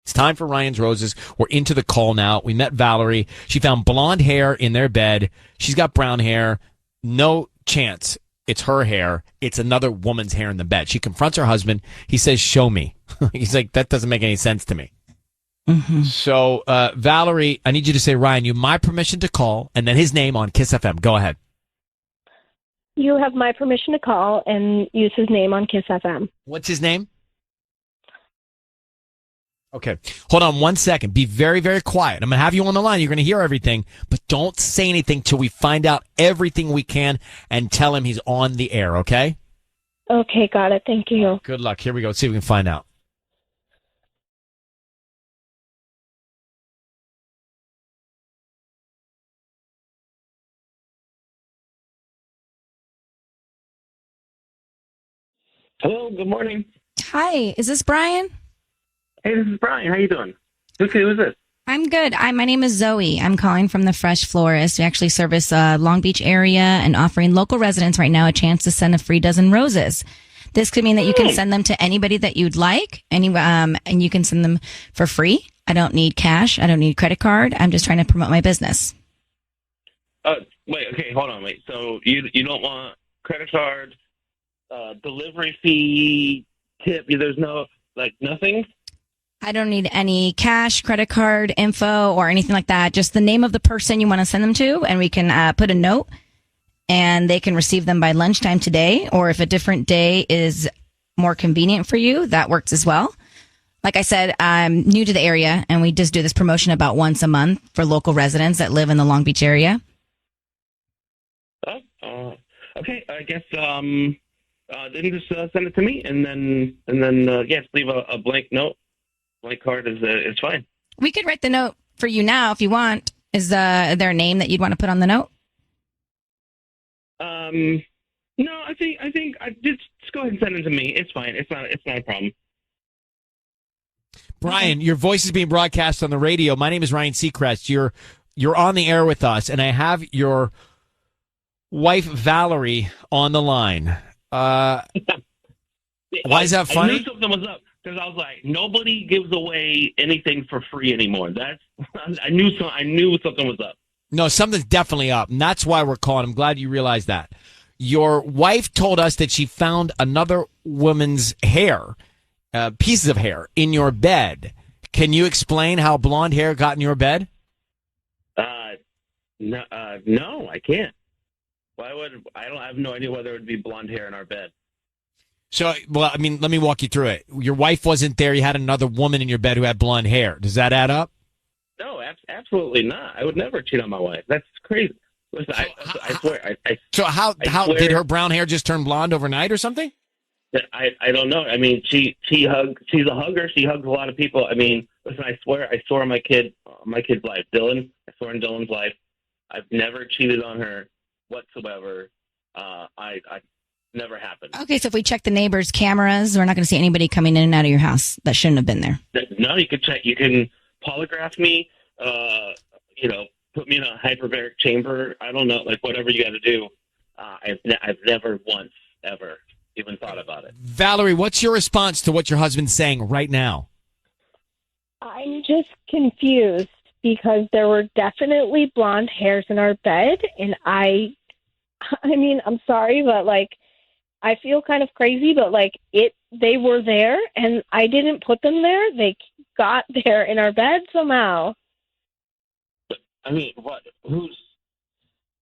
It's time for Ryan's Roses. We're into the call now. We met Valerie. She found blonde hair in their bed. She's got brown hair. No chance it's her hair. It's another woman's hair in the bed. She confronts her husband. He says, "Show me." He's like, "That doesn't make any sense to me." Mm-hmm. So, Valerie, I need you to say, Ryan, you have my permission to call, and then his name on KIIS FM. Go ahead. You have my permission to call and use his name on KIIS FM. What's his name? Okay. Hold on one second. Be very, very quiet. I'm going to have you on the line. You're going to hear everything, but don't say anything till we find out everything we can and tell him he's on the air, okay? Okay, got it. Thank you. Good luck. Here we go. Let's see if we can find out. Hello, good morning. Hi, is this Brian? Hey, this is Brian. How you doing? Who's this? I'm good. My name is Zoe. I'm calling from the Fresh Florist. We actually service Long Beach area and offering local residents right now a chance to send a free dozen roses. This could mean that you can send them to anybody that you'd like, and you can send them for free. I don't need cash. I don't need credit card. I'm just trying to promote my business. Wait, okay, hold on, wait. So you don't want credit card, delivery fee, tip? There's no, nothing? I don't need any cash, credit card info, or anything like that. Just the name of the person you want to send them to, and we can put a note, and they can receive them by lunchtime today. Or if a different day is more convenient for you, that works as well. Like I said, I'm new to the area, and we just do this promotion about once a month for local residents that live in the Long Beach area. Okay, I guess then just send it to me, and then just leave a blank note. Blank card is fine. We could write the note for you now if you want. Is there a name that you'd want to put on the note? No, I think I just go ahead and send it to me. It's fine. It's not a problem. Brian, your voice is being broadcast on the radio. My name is Ryan Seacrest. You're on the air with us, and I have your wife Valerie on the line. Why is that funny? I knew something was up because I was like, nobody gives away anything for free anymore. I knew something was up. No, something's definitely up, and that's why we're calling. I'm glad you realized that. Your wife told us that she found another woman's hair, pieces of hair, in your bed. Can you explain how blonde hair got in your bed? No, I can't. Why would I have no idea whether it would be blonde hair in our bed. So, well, I mean, let me walk you through it. Your wife wasn't there. You had another woman in your bed who had blonde hair. Does that add up? No, absolutely not. I would never cheat on my wife. That's crazy. Listen, I swear. So how swear, did her brown hair just turn blonde overnight or something? I don't know. I mean, she's a hugger. She hugs a lot of people. I mean, listen, I swear on my kid's life, Dylan. I swear on Dylan's life. I've never cheated on her. whatsoever. I never happened. Okay, so if we check the neighbors' cameras, we're not going to see anybody coming in and out of your house that shouldn't have been there. No, you can check. You can polygraph me. Put me in a hyperbaric chamber. I don't know, like whatever you got to do. I've never once ever even thought about it. Valerie, what's your response to what your husband's saying right now? I'm just confused because there were definitely blonde hairs in our bed, and I mean, I'm sorry, but like, I feel kind of crazy, but like they were there, and I didn't put them there. They got there in our bed somehow. I mean, what? Who's?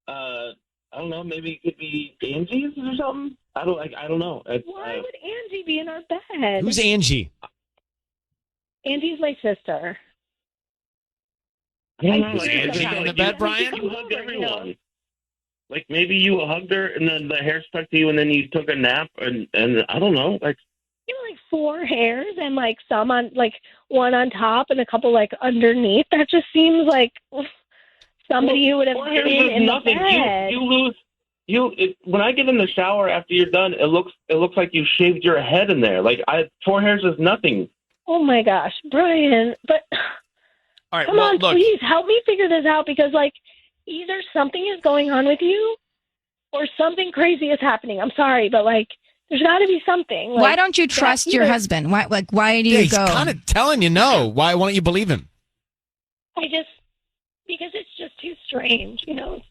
I don't know. Maybe it could be Angie's or something. I don't know. Why would Angie be in our bed? Who's Angie? Angie's my sister. I don't know. Is Angie in the bed, Brian? You hugged everyone. Like maybe you hugged her and then the hair stuck to you and then you took a nap and I don't know. Like like 4 hairs and like some on like one on top and a couple like underneath. That just seems like somebody who would have been in the bed. When I get in the shower after you're done, it looks like you shaved your head in there. Like 4 hairs is nothing. Oh my gosh, Brian! But all right, come on, please help me figure this out because like either something is going on with you or something crazy is happening. I'm sorry, but like there's got to be something. Like, why don't you trust your husband? Why do you he's go? He's kind of telling you no. Why don't you believe him? Because it's just too strange, you know.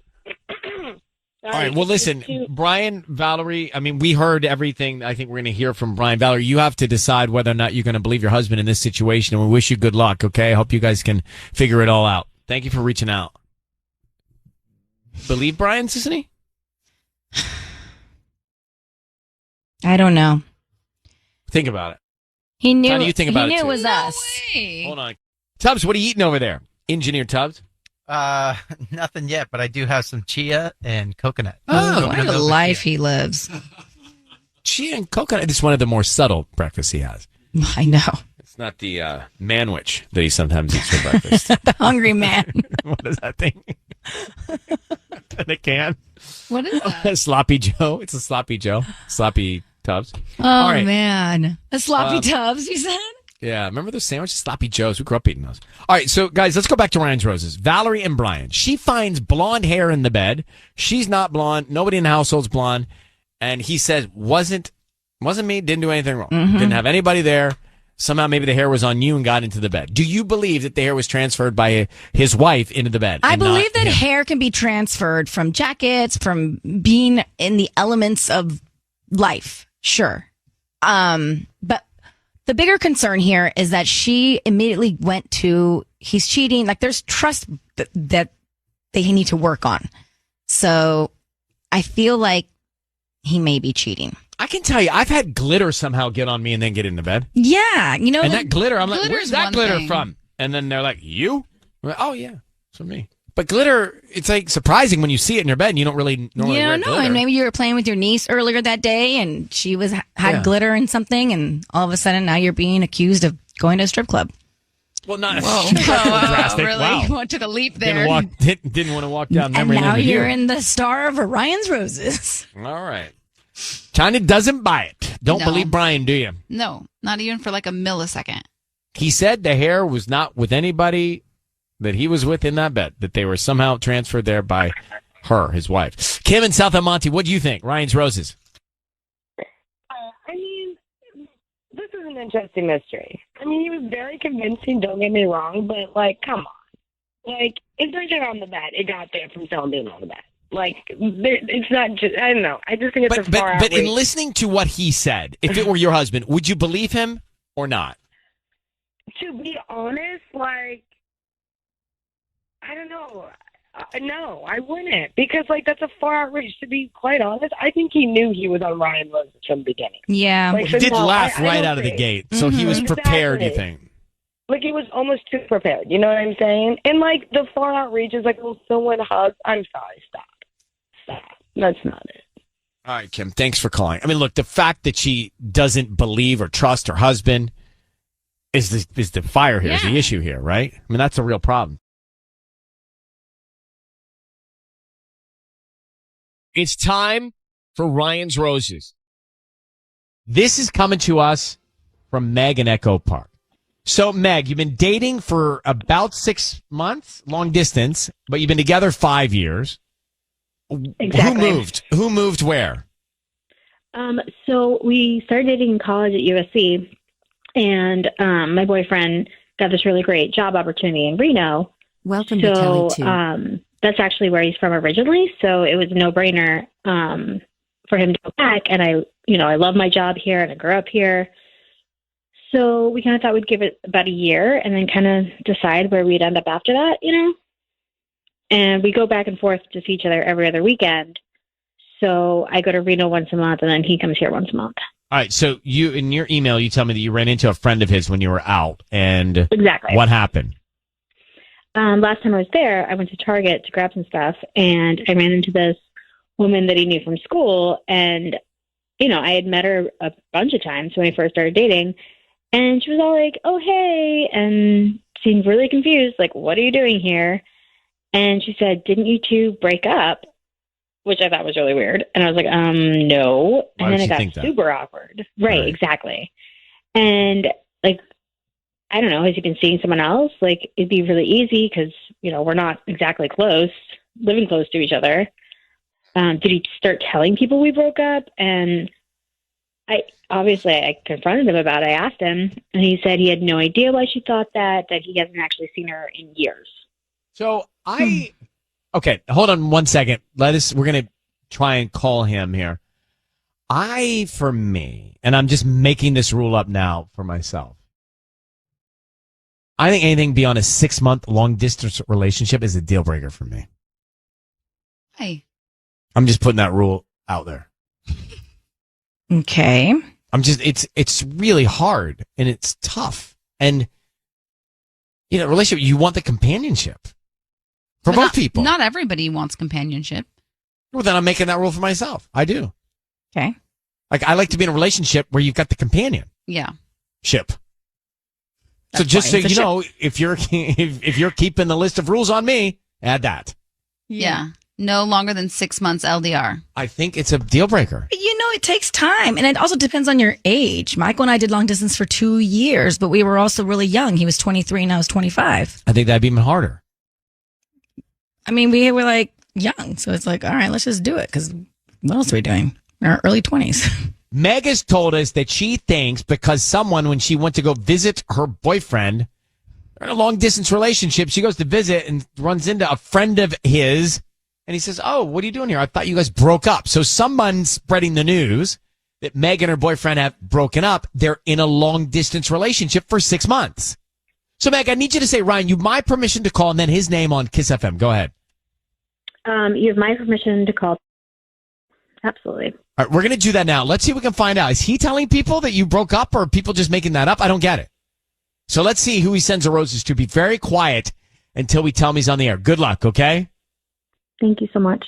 All right. Well, listen, Brian, Valerie, I mean, we heard everything. I think we're going to hear from Brian. Valerie, you have to decide whether or not you're going to believe your husband in this situation, and we wish you good luck, okay? I hope you guys can figure it all out. Thank you for reaching out. Believe Brian, Sissany? I don't know. Think about it. He knew. How do you think about he it? Knew it was us. Hold on. Tubbs, what are you eating over there? Engineer Tubbs? Nothing yet, but I do have some chia and coconut. Oh, what a life he lives. Chia and coconut. It's one of the more subtle breakfasts he has. I know. It's not the manwich that he sometimes eats for breakfast. The hungry man. What is that thing? In a can? What is that? Sloppy Joe. It's a Sloppy Joe. Sloppy Tubbs. Oh, man. A Sloppy Tubbs, you said? Yeah, remember those sandwiches? Sloppy Joes. We grew up eating those. All right, so guys, let's go back to Ryan's Roses. Valerie and Brian. She finds blonde hair in the bed. She's not blonde. Nobody in the household's blonde. And he says, wasn't me, didn't do anything wrong. Mm-hmm. Didn't have anybody there. Somehow maybe the hair was on you and got into the bed. Do you believe that the hair was transferred by his wife into the bed? I believe that hair can be transferred from jackets, from being in the elements of life. Sure. But the bigger concern here is that she immediately went to, he's cheating. Like there's trust that they need to work on. So I feel like he may be cheating. I can tell you, I've had glitter somehow get on me and then get into bed. Yeah. You know, and that glitter, I'm like, glitter's where's that one glitter thing. from? And then they're like, you? I'm like, oh, yeah, it's from me. But glitter, it's like surprising when you see it in your bed and you don't really normally wear glitter. And maybe you were playing with your niece earlier that day and she had glitter in something and all of a sudden now you're being accused of going to a strip club. Well, not Whoa. drastic. Really? Wow. Took a leap there. Didn't want to walk down memory lane. And now lane with you're you. in the star of Ryan's Roses. All right. China doesn't buy it. Don't No. believe Brian, do you? No, not even for like a millisecond. He said the hair was not with anybody that he was with in that bed, that they were somehow transferred there by her, his wife. Kim in South El Monte, what do you think? Ryan's Roses. I mean, this is an interesting mystery. I mean, he was very convincing, don't get me wrong, but, like, come on. Like, if there's hair on the bed, it got there from someone being on the bed. Like, it's not just, I don't know. I just think it's a far But in outreach. listening to what he said, if it were your husband, would you believe him or not? To be honest, like, I don't know. No, I wouldn't. Because, like, that's a far outreach. To be quite honest, I think he knew he was on Ryan Roses from the beginning. Yeah. Like, He did no, laugh I right don't out of the think. gate, so he was prepared, you Exactly. think? Like, it was almost too prepared. You know what I'm saying? And, like, the far outreach is like, oh, someone hugs. I'm sorry. Stop. That's not it. All right, Kim, thanks for calling. I mean, look, the fact that she doesn't believe or trust her husband is the fire here, is the issue here, right? I mean, that's a real problem. It's time for Ryan's Roses. This is coming to us from Meg in Echo Park. So, Meg, you've been dating for about 6 months, long distance, but you've been together 5 years. Exactly. Who moved where? So we started dating in college at USC, and my boyfriend got this really great job opportunity in Reno. Welcome to Kelly, too. That's actually where he's from originally, so it was a no-brainer for him to go back. And I love my job here, and I grew up here. So we kind of thought we'd give it about a year and then kind of decide where we'd end up after that, And we go back and forth to see each other every other weekend. So I go to Reno once a month, and then he comes here once a month. All right, so you, in your email, you tell me that you ran into a friend of his when you were out, and Exactly. what happened? Last time I was there, I went to Target to grab some stuff, and I ran into this woman that he knew from school. And, I had met her a bunch of times when we first started dating. And she was all like, oh, hey, and seemed really confused, like, what are you doing here? And she said, didn't you two break up? Which I thought was really weird. And I was like, no. Why And then would it she got think that? super awkward. Right, exactly. And, I don't know, has he been seeing someone else? It'd be really easy because, we're not exactly close, living close to each other. Did he start telling people we broke up? And I confronted him about it. I asked him, and he said he had no idea why she thought that he hasn't actually seen her in years. So okay, hold on 1 second. We're going to try and call him here. For me, and I'm just making this rule up now for myself, I think anything beyond a 6-month long distance relationship is a deal breaker for me. Hey. I'm just putting that rule out there. Okay. It's really hard and it's tough. And, relationship, you want the companionship for both people. Not everybody wants companionship. Well, then I'm making that rule for myself. I do. Okay. I like to be in a relationship where you've got the companion. Yeah. Ship. So That's just so why it's a you know, if you're keeping the list of rules on me, add that. Yeah. No longer than 6 months LDR. I think it's a deal breaker. It takes time. And it also depends on your age. Michael and I did long distance for 2 years, but we were also really young. He was 23 and I was 25. I think that'd be even harder. We were young. So it's all right, let's just do it. Because what else are we doing? In our early 20s. Meg has told us that she thinks because someone, when she went to go visit her boyfriend, they're in a long distance relationship, she goes to visit and runs into a friend of his. And he says, oh, what are you doing here? I thought you guys broke up. So someone's spreading the news that Meg and her boyfriend have broken up. They're in a long distance relationship for 6 months. So Meg, I need you to say, Ryan, you have my permission to call and then his name on KIIS FM. Go ahead. You have my permission to call. Absolutely. All right, we're going to do that now. Let's see if we can find out. Is he telling people that you broke up or are people just making that up? I don't get it. So let's see who he sends the roses to. Be very quiet until we tell him he's on the air. Good luck, okay? Thank you so much.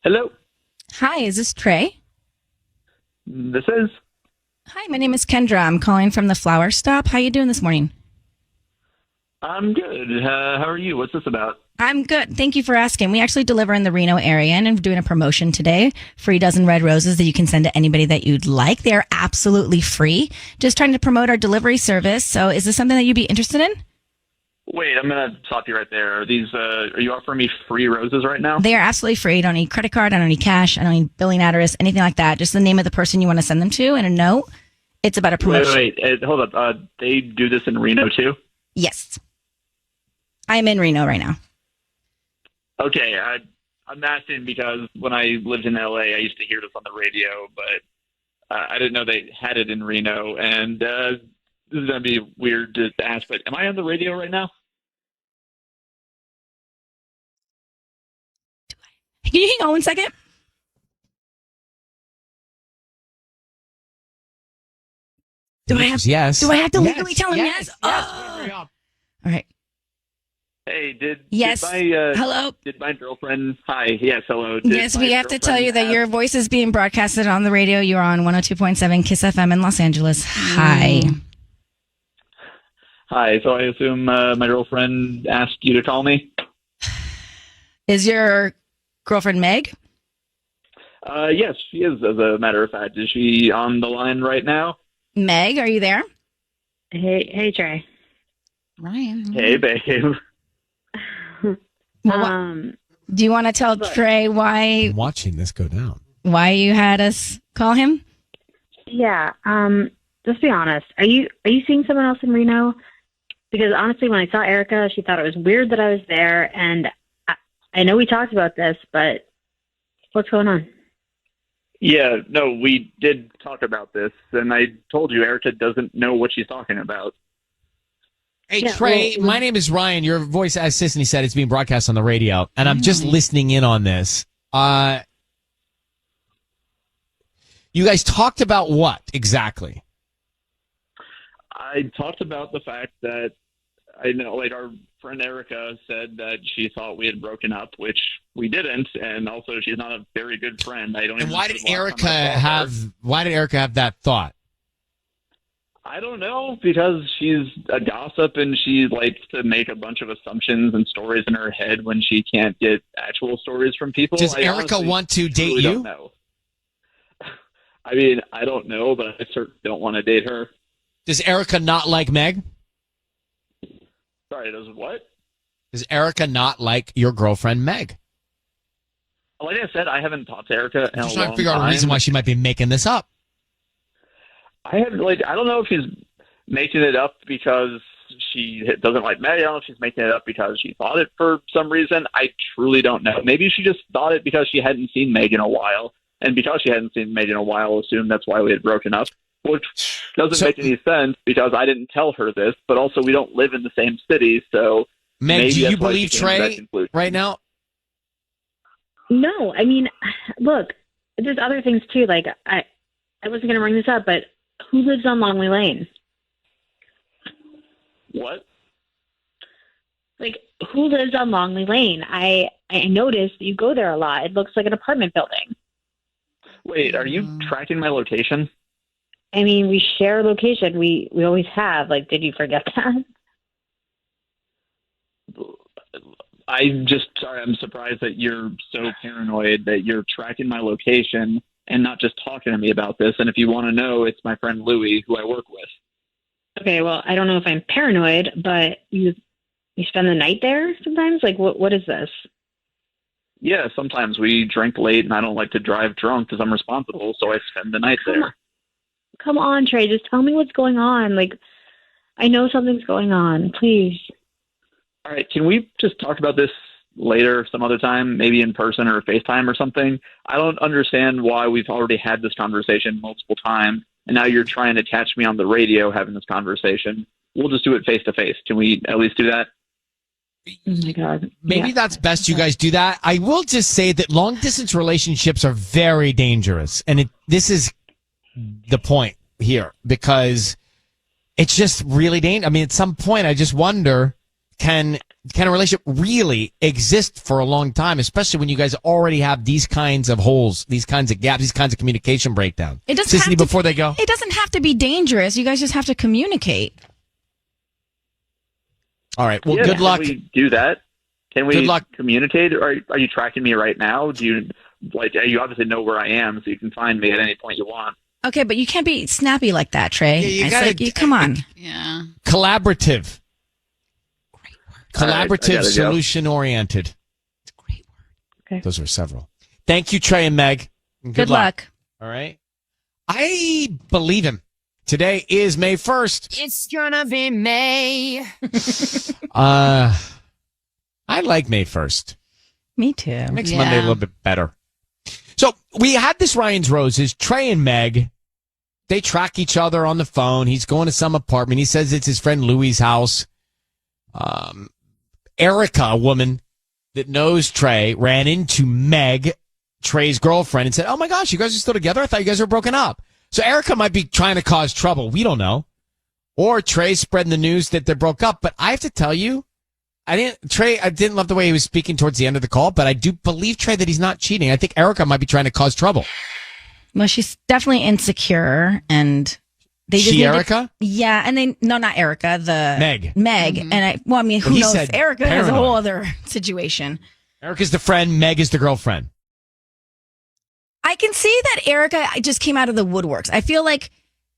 Hello. Hi, is this Trey? This is. Hi, my name is Kendra. I'm calling from the Flower Stop. How you doing this morning? I'm good. How are you? What's this about? I'm good. Thank you for asking. We actually deliver in the Reno area, and I'm doing a promotion today. Free dozen red roses that you can send to anybody that you'd like. They are absolutely free. Just trying to promote our delivery service. So is this something that you'd be interested in? Wait, I'm going to stop you right there. Are these? Are you offering me free roses right now? They are absolutely free. I don't need credit card. I don't need cash. I don't need billing address, anything like that. Just the name of the person you want to send them to and a note. It's about a promotion. Wait, hold up. They do this in Reno too? Yes. I'm in Reno right now. Okay, I'm asking because when I lived in LA, I used to hear this on the radio, but I didn't know they had it in Reno. And this is going to be weird to ask, but am I on the radio right now? Can you hang on 1 second? Do I have yes. Do I have to legally tell him yes? Yes. All right. Hey, Yes. Hello. Did my girlfriend? Hi. Yes. Hello. Yes, we have to tell you that your voice is being broadcasted on the radio. You're on 102.7 KIIS-FM in Los Angeles. Hi. Hi. So I assume my girlfriend asked you to call me. Is your girlfriend Meg? Yes, she is. As a matter of fact, is she on the line right now? Meg, are you there? Hey, Trey. Ryan. Hey, babe. Do you want to tell Trey why I'm watching this go down. Why you had us call him? Yeah. Just be honest. Are you seeing someone else in Reno? Because honestly, when I saw Erica, she thought it was weird that I was there, and I know we talked about this, but what's going on? Yeah, no, we did talk about this, and I told you Erica doesn't know what she's talking about. Hey, Trey, my name is Ryan. Your voice, as Sisney said, it's being broadcast on the radio, and I'm just listening in on this. You guys talked about what exactly? I talked about the fact that I know, like, our friend Erica said that she thought we had broken up, which we didn't, and also she's not a very good friend. I don't. And even why did Erica have that thought? I don't know, because she's a gossip and she likes to make a bunch of assumptions and stories in her head when she can't get actual stories from people. Does Erica want to date you? Don't know. I mean, I don't know, but I certainly don't want to date her. Does Erica not like Meg? Sorry, does what? Does Erica not like your girlfriend Meg? Like I said, I haven't talked to Erica in a long time. I'm trying to figure out a reason why she might be making this up. I don't know if she's making it up because she doesn't like Meg. I don't know if she's making it up because she thought it for some reason. I truly don't know. Maybe she just thought it because she hadn't seen Meg in a while. And because she hadn't seen Meg in a while, assumed that's why we had broken up. Which doesn't make any sense because I didn't tell her this, but also we don't live in the same city, so Meg, do you believe Trey right now? No, I mean, look, there's other things too. Like I wasn't going to bring this up, but who lives on Longley Lane? What? Like, who lives on Longley Lane? I noticed that you go there a lot. It looks like an apartment building. Wait, are you tracking my location? I mean, we share a location. We always have. Like, did you forget that? I'm surprised that you're so paranoid that you're tracking my location and not just talking to me about this. And if you want to know, it's my friend Louie, who I work with. Okay, well, I don't know if I'm paranoid, but you spend the night there sometimes? Like, what is this? Yeah, sometimes we drink late, and I don't like to drive drunk because I'm responsible, so I spend the night there. Come on, Trey, just tell me what's going on. Like, I know something's going on. Please. All right, can we just talk about this later some other time, maybe in person or FaceTime or something? I don't understand why we've already had this conversation multiple times, and now you're trying to catch me on the radio having this conversation. We'll just do it face-to-face. Can we at least do that? Oh, my God. Maybe that's best you guys do that. I will just say that long-distance relationships are very dangerous, and this is the point here, because it's just really dangerous. I mean, at some point, I just wonder, can a relationship really exist for a long time, especially when you guys already have these kinds of holes, these kinds of gaps, these kinds of communication breakdown? It doesn't have to, before they go. It doesn't have to be dangerous. You guys just have to communicate. All right. Well, yeah, good luck. Can we do that? Can we Good luck. communicate? Or are you tracking me right now? You obviously know where I am, so you can find me at any point you want. Okay, but you can't be snappy like that, Trey. Yeah, come on. Yeah. Collaborative. Collaborative, go. solution-oriented. It's a great word. Okay. Those are several. Thank you, Trey and Meg. And Good luck. All right. I believe him. Today is May 1st. It's gonna be May. I like May 1st. Me too. Makes Monday a little bit better. So we had this Ryan's Roses, Trey and Meg. They track each other on the phone. He's going to some apartment. He says it's his friend Louie's house. Erica, a woman that knows Trey, ran into Meg, Trey's girlfriend, and said, "Oh my gosh, you guys are still together? I thought you guys were broken up." So Erica might be trying to cause trouble. We don't know. Or Trey's spreading the news that they broke up. But I have to tell you, I didn't love the way he was speaking towards the end of the call, but I do believe, Trey, that he's not cheating. I think Erica might be trying to cause trouble. Well, she's definitely insecure, and they just Erica? Yeah, and not Erica, the Meg. Mm-hmm. And who knows? Erica paranoid. has a whole other situation. Erica's the friend, Meg is the girlfriend. I can see that Erica just came out of the woodworks. I feel like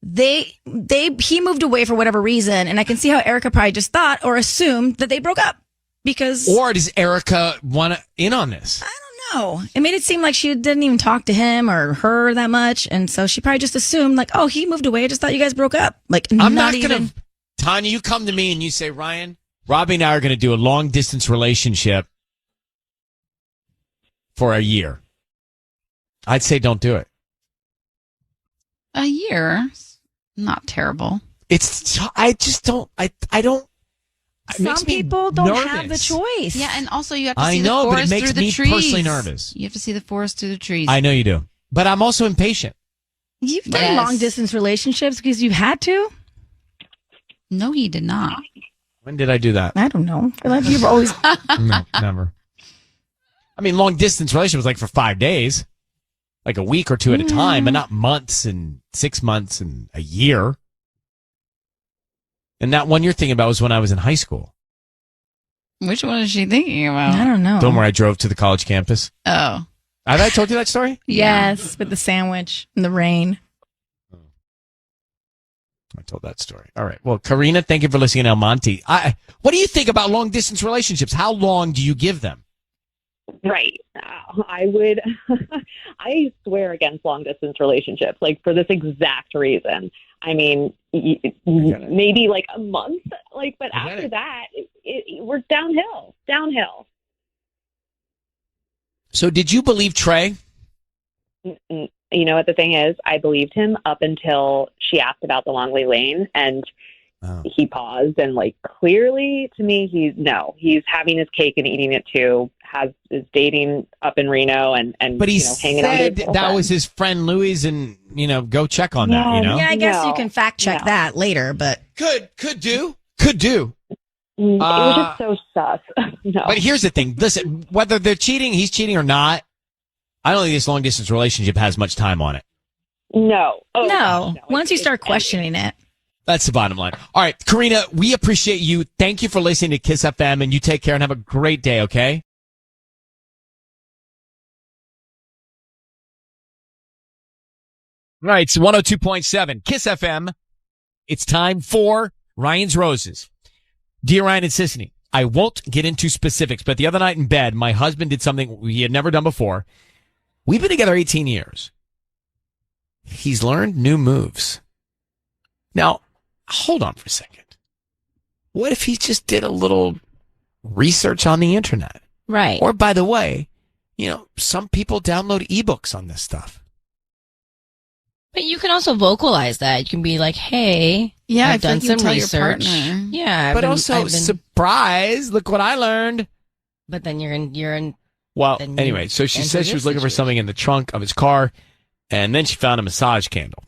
he moved away for whatever reason, and I can see how Erica probably just thought or assumed that they broke up because. Or does Erica want in on this? I don't know. It made it seem like she didn't even talk to him or her that much, and so she probably just assumed like, oh, he moved away. I just thought you guys broke up. Like, I'm not gonna. Tanya, you come to me and you say, Ryan, Robbie and I are going to do a long distance relationship for a year. I'd say don't do it. A year? Not terrible. I just don't. I don't. Some people don't have the choice. Yeah, and also you have to see the forest through the trees. But it makes me personally nervous. You have to see the forest through the trees. I know you do. But I'm also impatient. You've done long-distance relationships because you had to? No, he did not. When did I do that? I don't know. I feel like you've always... No, never. I mean, long-distance relationship was like for 5 days. Like a week or two at a time, but not months and 6 months and a year. And that one you're thinking about was when I was in high school. Which one is she thinking about? I don't know. The one where I drove to the college campus. Oh. Have I told you that story? Yes, with the sandwich and the rain. I told that story. All right. Well, Karina, thank you for listening to El Monte. What do you think about long-distance relationships? How long do you give them? Right. I would, I swear against long distance relationships, like for this exact reason. I mean, maybe like a month, like, but after that, we're downhill. So did you believe Trey? You know what the thing is? I believed him up until she asked about the Longley Lane, and he paused, and like clearly to me, he's having his cake and eating it too. Is dating up in Reno and but he hanging out with that was his friend Louis, and go check on that. Yeah, I guess you can fact check that later, but could do. It was just so sus. No. But here's the thing: listen, whether they're cheating, he's cheating or not, I don't think this long distance relationship has much time on it. No. No. Once you start questioning it. That's the bottom line. All right, Karina, we appreciate you. Thank you for listening to KIIS FM, and you take care and have a great day, okay? All right, it's 102.7 KIIS FM. It's time for Ryan's Roses. Dear Ryan and Sisney, I won't get into specifics, but the other night in bed, my husband did something he had never done before. We've been together 18 years. He's learned new moves. Now, hold on for a second. What if he just did a little research on the internet? Right. Or, by the way, some people download ebooks on this stuff. But you can also vocalize that. You can be like, hey, I've done some research. Yeah. Surprise. Look what I learned. But then you're in. Well, anyway, so she said she was looking for something in the trunk of his car, and then she found a massage candle.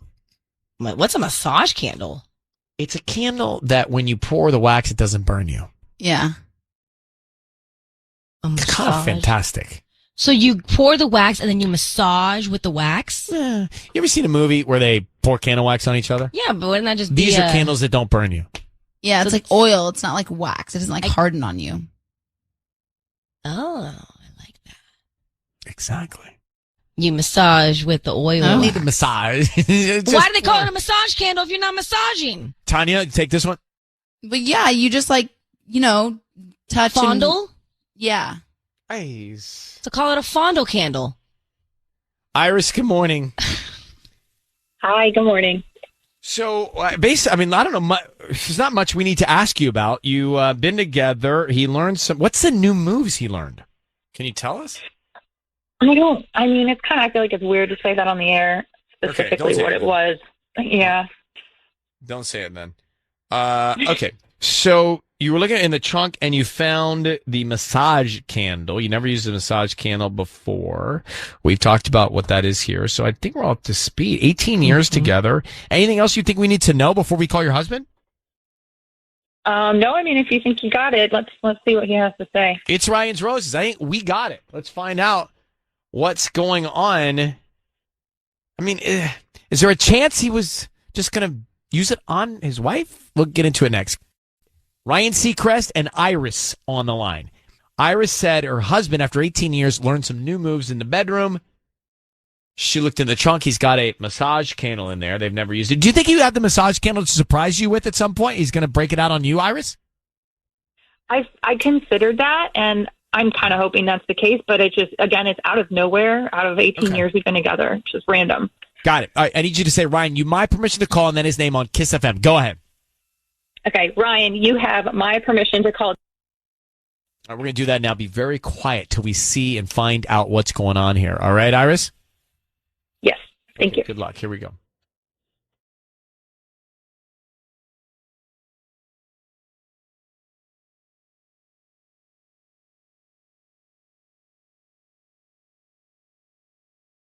What's a massage candle? It's a candle that when you pour the wax, it doesn't burn you. Yeah. It's kind of fantastic. So you pour the wax and then you massage with the wax? Yeah. You ever seen a movie where they pour candle wax on each other? Yeah, but wouldn't that just These are candles that don't burn you. Yeah, it's like oil. It's not like wax. It doesn't harden on you. Oh, I like that. Exactly. You massage with the oil. I don't need the massage. Why do they call it a massage candle if you're not massaging? Tanya, take this one. But yeah, you just touch fondle? Yeah. Nice. So call it a fondle candle. Iris, good morning. Hi, good morning. So, basically, I don't know. There's not much we need to ask you about. You been together. He learned some. What's the new moves he learned? Can you tell us? It's kind of, I feel like it's weird to say that on the air, specifically what it was. Yeah. Don't say it then. Okay. So you were looking in the trunk and you found the massage candle. You never used a massage candle before. We've talked about what that is here. So I think we're all up to speed. 18 years together. Anything else you think we need to know before we call your husband? No, I mean, if you think you got it, let's see what he has to say. It's Ryan's Roses. I think we got it. Let's find out what's going on. I mean, is there a chance he was just going to use it on his wife? We'll get into it next. Ryan Seacrest and Iris on the line. Iris said her husband, after 18 years, learned some new moves in the bedroom. She looked in the trunk. He's got a massage candle in there. They've never used it. Do you think you have the massage candle to surprise you with at some point? He's going to break it out on you, Iris? I considered that, and I'm kind of hoping that's the case, but it's just, again, it's out of nowhere. Out of 18 years we've been together. It's just random. Got it. All right, I need you to say, Ryan, you my permission to call, and then his name on KIIS FM. Go ahead. Okay, Ryan, you have my permission to call. All right, we're going to do that now. Be very quiet till we see and find out what's going on here. All right, Iris? Yes. Thank you. Good luck. Here we go.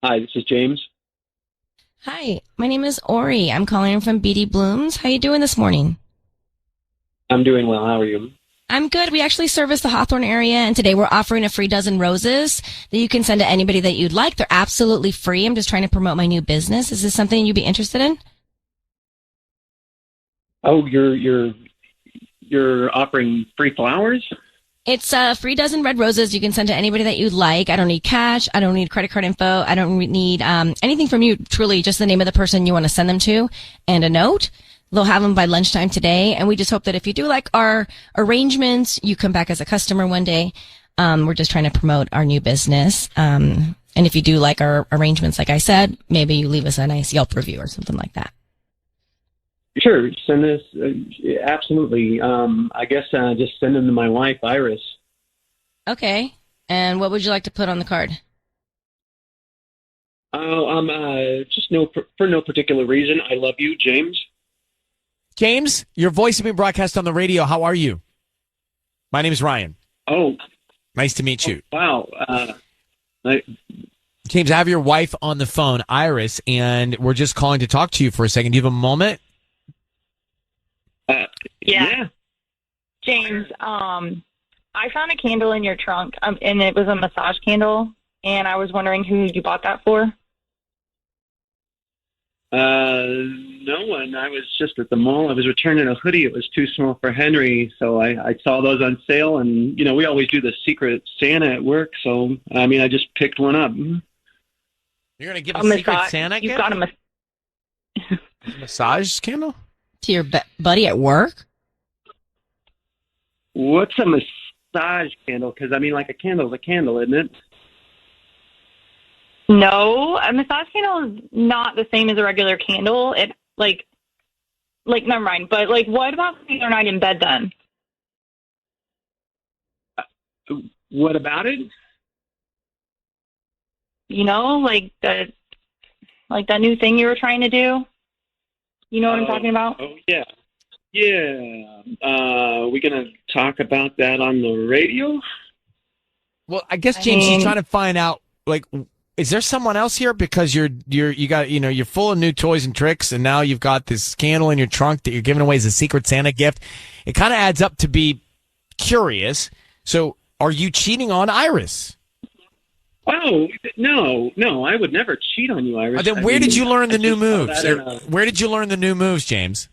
Hi, this is James. Hi, my name is Ori. I'm calling in from BD Blooms. How you doing this morning? I'm doing well. How are you? I'm good. We actually service the Hawthorne area, and today we're offering a free dozen roses that you can send to anybody that you'd like. They're absolutely free. I'm just trying to promote my new business. Is this something you'd be interested in? Oh, you're offering free flowers? It's a free dozen red roses you can send to anybody that you'd like. I don't need cash. I don't need credit card info. I don't need anything from you, truly, just the name of the person you want to send them to and a note. They'll have them by lunchtime today, and we just hope that if you do like our arrangements, you come back as a customer one day. We're just trying to promote our new business. And if you do like our arrangements, like I said, maybe you leave us a nice Yelp review or something like that. Sure, send this. Absolutely. I guess just send them to my wife, Iris. Okay. And what would you like to put on the card? Oh, just for no particular reason. I love you, James. James, your voice has been broadcast on the radio. How are you? My name is Ryan. Oh. Nice to meet you. Wow. James, I have your wife on the phone, Iris, and we're just calling to talk to you for a second. Do you have a moment? Yeah. James, I found a candle in your trunk, and it was a massage candle, and I was wondering who you bought that for. No one. I was just at the mall. I was returning a hoodie. It was too small for Henry, so I saw those on sale, and, we always do the Secret Santa at work, so, I just picked one up. You're going to give a Secret Santa You've gift? got a massage candle? To your buddy at work? What's a massage candle? Because, like a candle's a candle, isn't it? No, a massage candle is not the same as a regular candle. It never mind. But what about the other night in bed then? What about it? That new thing you were trying to do. You know what I'm talking about? Oh yeah, yeah. We gonna talk about that on the radio? Well, I guess James, she's trying to find out is there someone else here? Because you're full of new toys and tricks, and now you've got this candle in your trunk that you're giving away as a Secret Santa gift. It kind of adds up to be curious. So, are you cheating on Iris? Oh no! I would never cheat on you, Iris. Then where did you learn the new moves? Where did you learn the new moves, James?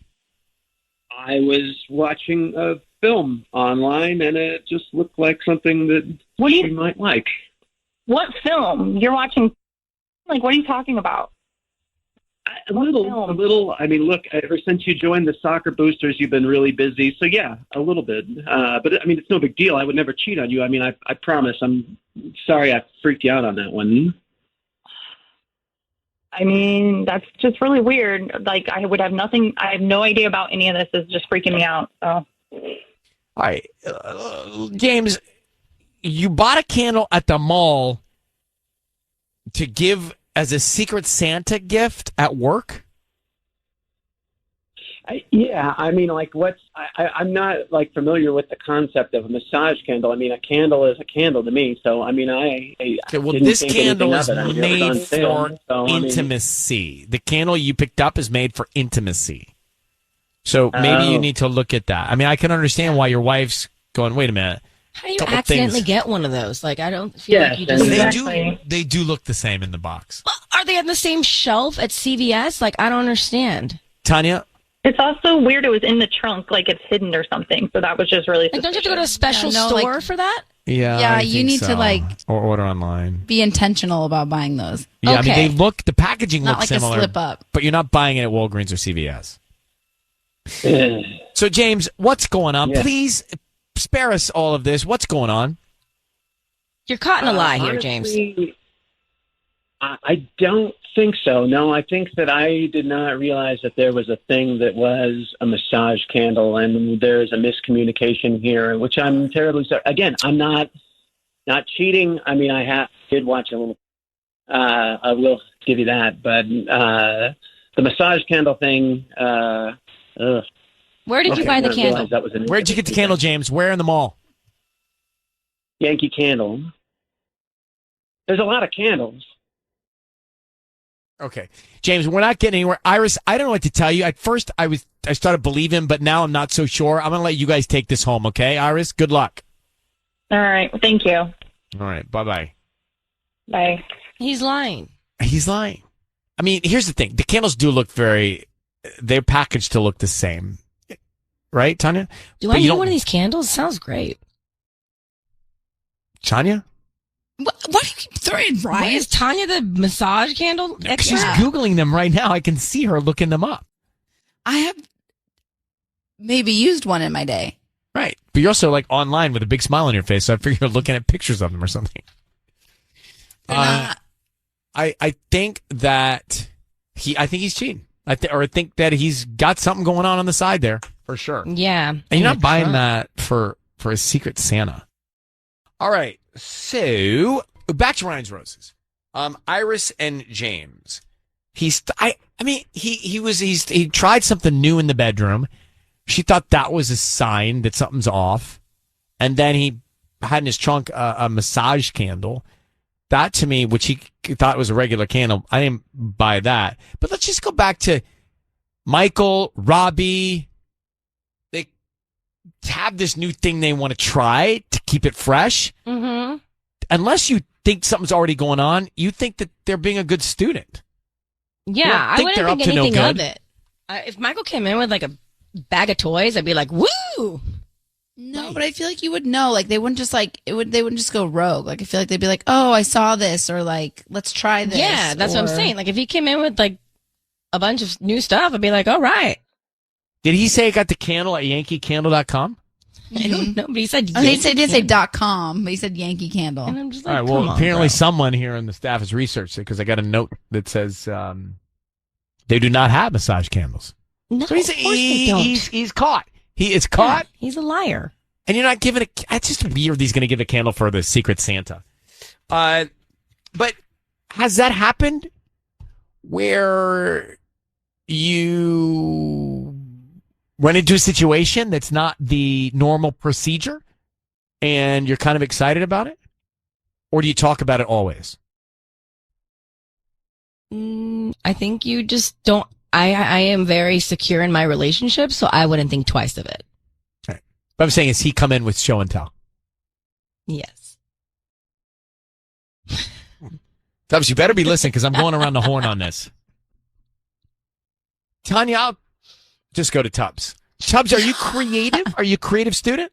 I was watching a film online, and it just looked like something that you might like. What film? You're watching? What are you talking about? A little. Look, ever since you joined the Soccer Boosters, you've been really busy. So yeah, a little bit. But it's no big deal. I would never cheat on you. I promise. I'm sorry I freaked you out on that one. That's just really weird. I would have nothing. I have no idea about any of this. It's just freaking me out. So. All right, James. You bought a candle at the mall to give as a Secret Santa gift at work? Yeah, I'm not familiar with the concept of a massage candle. A candle is a candle to me. So this candle is made for intimacy. The candle you picked up is made for intimacy. So maybe you Oh. need to look at that. I mean, I can understand why your wife's going, wait a minute. How do you Couple accidentally things. get one of those? Like, I don't feel like you just... They do look the same in the box. Are they on the same shelf at CVS? Like, I don't understand. Tanya? It's also weird. It was in the trunk, like it's hidden or something. So that was just really Like, don't you have to go to a special Yeah, no, store like- for that? Yeah. Yeah, I you think need to, so. like- Or order online. Be intentional about buying those. Yeah, I mean, they look, the packaging Not looks like a similar. slip up. But you're not buying it at Walgreens or CVS. So, James, what's going on? Yeah. Please spare us all of this. What's going on? You're caught in a lie here, James. Honestly, I don't think so. No, I think that I did not realize that there was a thing that was a massage candle, and there's a miscommunication here, which I'm terribly sorry. Again, I'm not cheating. I mean, did watch a little. I will give you that, but the massage candle thing. Where did you buy the candle? Where'd you get the candle, James? Where in the mall? Yankee Candle. There's a lot of candles. Okay. James, we're not getting anywhere. Iris, I don't know what to tell you. At first, I started believing, but now I'm not so sure. I'm going to let you guys take this home, okay? Iris, good luck. All right. Thank you. All right. Bye-bye. Bye. He's lying. He's lying. I mean, here's the thing. The candles do look they're packaged to look the same. Right, Tanya? Do But I you need don't- one of these candles? Sounds great. Tanya? What do you keep throwing, Why is Tanya the massage candle expert? She's Googling them right now. I can see her looking them up. I have maybe used one in my day. Right. But you're also like online with a big smile on your face, so I figure you're looking at pictures of them or something. I think that I think he's cheating. I think that he's got something going on the side there for sure. Yeah. And you're not buying that for a Secret Santa. All right. So back to Ryan's Roses. Iris and James. He tried something new in the bedroom. She thought that was a sign that something's off. And then he had in his trunk a massage candle. That to me, which he thought was a regular candle, I didn't buy that. But let's just go back to Michael, Robbie. They have this new thing they want to try to keep it fresh. Mm-hmm. Unless you think something's already going on, you think that they're being a good student. Yeah, I think wouldn't they're think up to no anything of good. it. If Michael came in with like a bag of toys, I'd be like, woo! No, but I feel like you would know. Like they wouldn't just they wouldn't just go rogue. Like I feel like they'd be like, "Oh, I saw this," or like, "Let's try this." Yeah, that's what I'm saying. Like if he came in with like a bunch of new stuff, I'd be like, all right. Did he say he got the candle at yankeecandle.com? I don't know, but he said Oh, he Yankee didn't say Candle. .com, but he said Yankee Candle. And I'm just All like, right. Well, come on, apparently bro. someone here in the staff has researched it because I got a note that says they do not have massage candles. No, So he's, of course they don't. he's caught. He is caught. Yeah, he's a liar. And you're not giving a. That's just weird. He's going to give a candle for the Secret Santa. But has that happened where you run into a situation that's not the normal procedure and you're kind of excited about it? Or do you talk about it always? I think you just don't. I am very secure in my relationship, so I wouldn't think twice of it. But I'm saying, is he come in with show and tell? Yes. Tubbs, you better be listening because I'm going around the horn on this. Tanya, I'll just go to Tubbs. Tubbs, are you creative? Are you a creative student?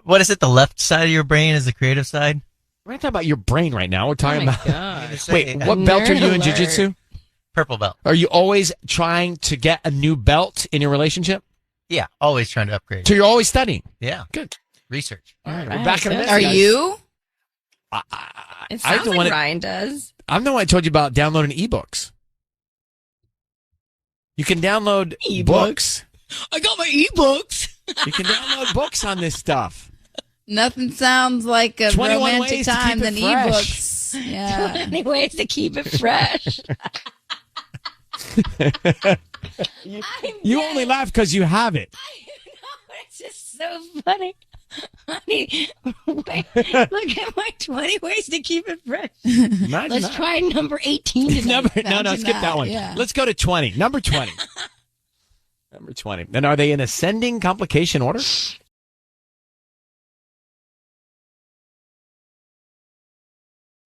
What is it? The left side of your brain is the creative side? We're not talking about your brain right now. We're talking my about. God. Wait, what belt are you in Nerd jiu-jitsu? Purple belt. Are you always trying to get a new belt in your relationship? Yeah, always trying to upgrade. So you're always studying? Yeah. Good. Research. All right, we're back in a minute. Are guys. you? It I'm sounds the like one that- Ryan does. I'm the one I told you about downloading ebooks. You can download books. I got my ebooks. You can download books on this stuff. Nothing sounds like a 21 romantic ways to time keep than it fresh. ebooks. Yeah. Any ways to keep it fresh. You only laugh because you have it. It's just so funny. Honey, wait, look at my 20 ways to keep it fresh. Let's try number 18 tonight. No, skip that one. Yeah. Let's go to 20. Number 20. Number 20. And are they in ascending complication order?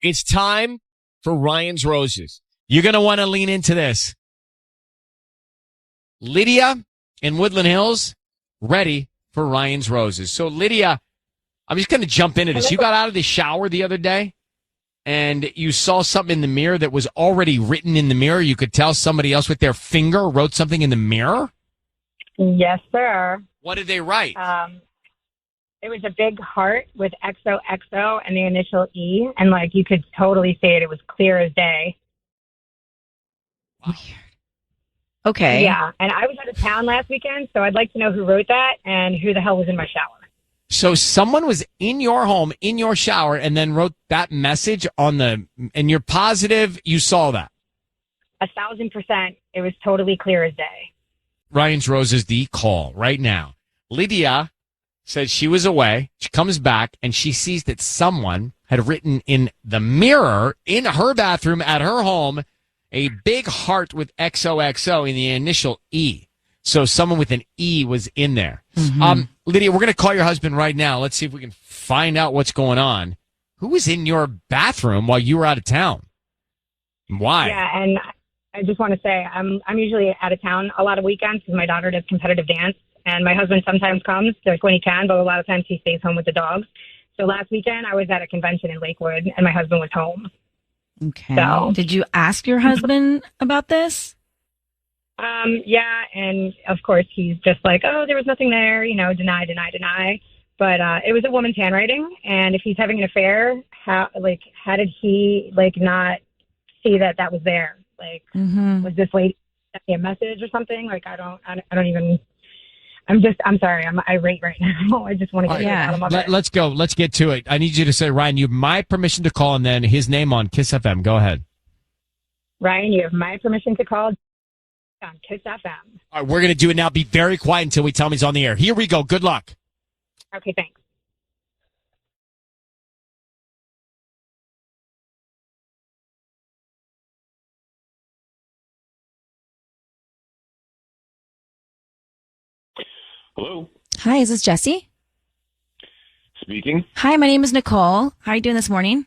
It's time for Ryan's Roses. You're going to want to lean into this. Lydia in Woodland Hills, ready for Ryan's Roses. So, Lydia, I'm just going to jump into this. You got out of the shower the other day, and you saw something in the mirror that was already written in the mirror. You could tell somebody else with their finger wrote something in the mirror? Yes, sir. What did they write? It was a big heart with XOXO and the initial E, and like you could totally see it. It was clear as day. Okay. Yeah, and I was out of town last weekend, so I'd like to know who wrote that and who the hell was in my shower. So someone was in your home, in your shower, and then wrote that message on the, and you're positive you saw that? 1,000%. It was totally clear as day. Ryan's Roses, the call right now. Lydia says she was away. She comes back and she sees that someone had written in the mirror in her bathroom at her home a big heart with XOXO in the initial E. So someone with an E was in there. Mm-hmm. Lydia, we're going to call your husband right now. Let's see if we can find out what's going on. Who was in your bathroom while you were out of town? Why? Yeah, and I just want to say I'm usually out of town a lot of weekends because my daughter does competitive dance, and my husband sometimes comes like when he can, but a lot of times he stays home with the dogs. So last weekend I was at a convention in Lakewood, and my husband was home. Okay. So, did you ask your husband about this? yeah, and of course he's just like, oh, there was nothing there, deny. But it was a woman's handwriting, and if he's having an affair, how did he not see that was there? Like, was this lady sending me a message or something? Like, I don't even. I'm sorry. I'm irate right now. I just want to get it out of my head. Let's go. Let's get to it. I need you to say, Ryan, you have my permission to call, and then his name on KIIS FM. Go ahead. Ryan, you have my permission to call on KIIS FM. All right, we're going to do it now. Be very quiet until we tell him he's on the air. Here we go. Good luck. Okay, thanks. Hello, Hi, is this Jesse? speaking. Hi, my name is Nicole. How are you doing this morning?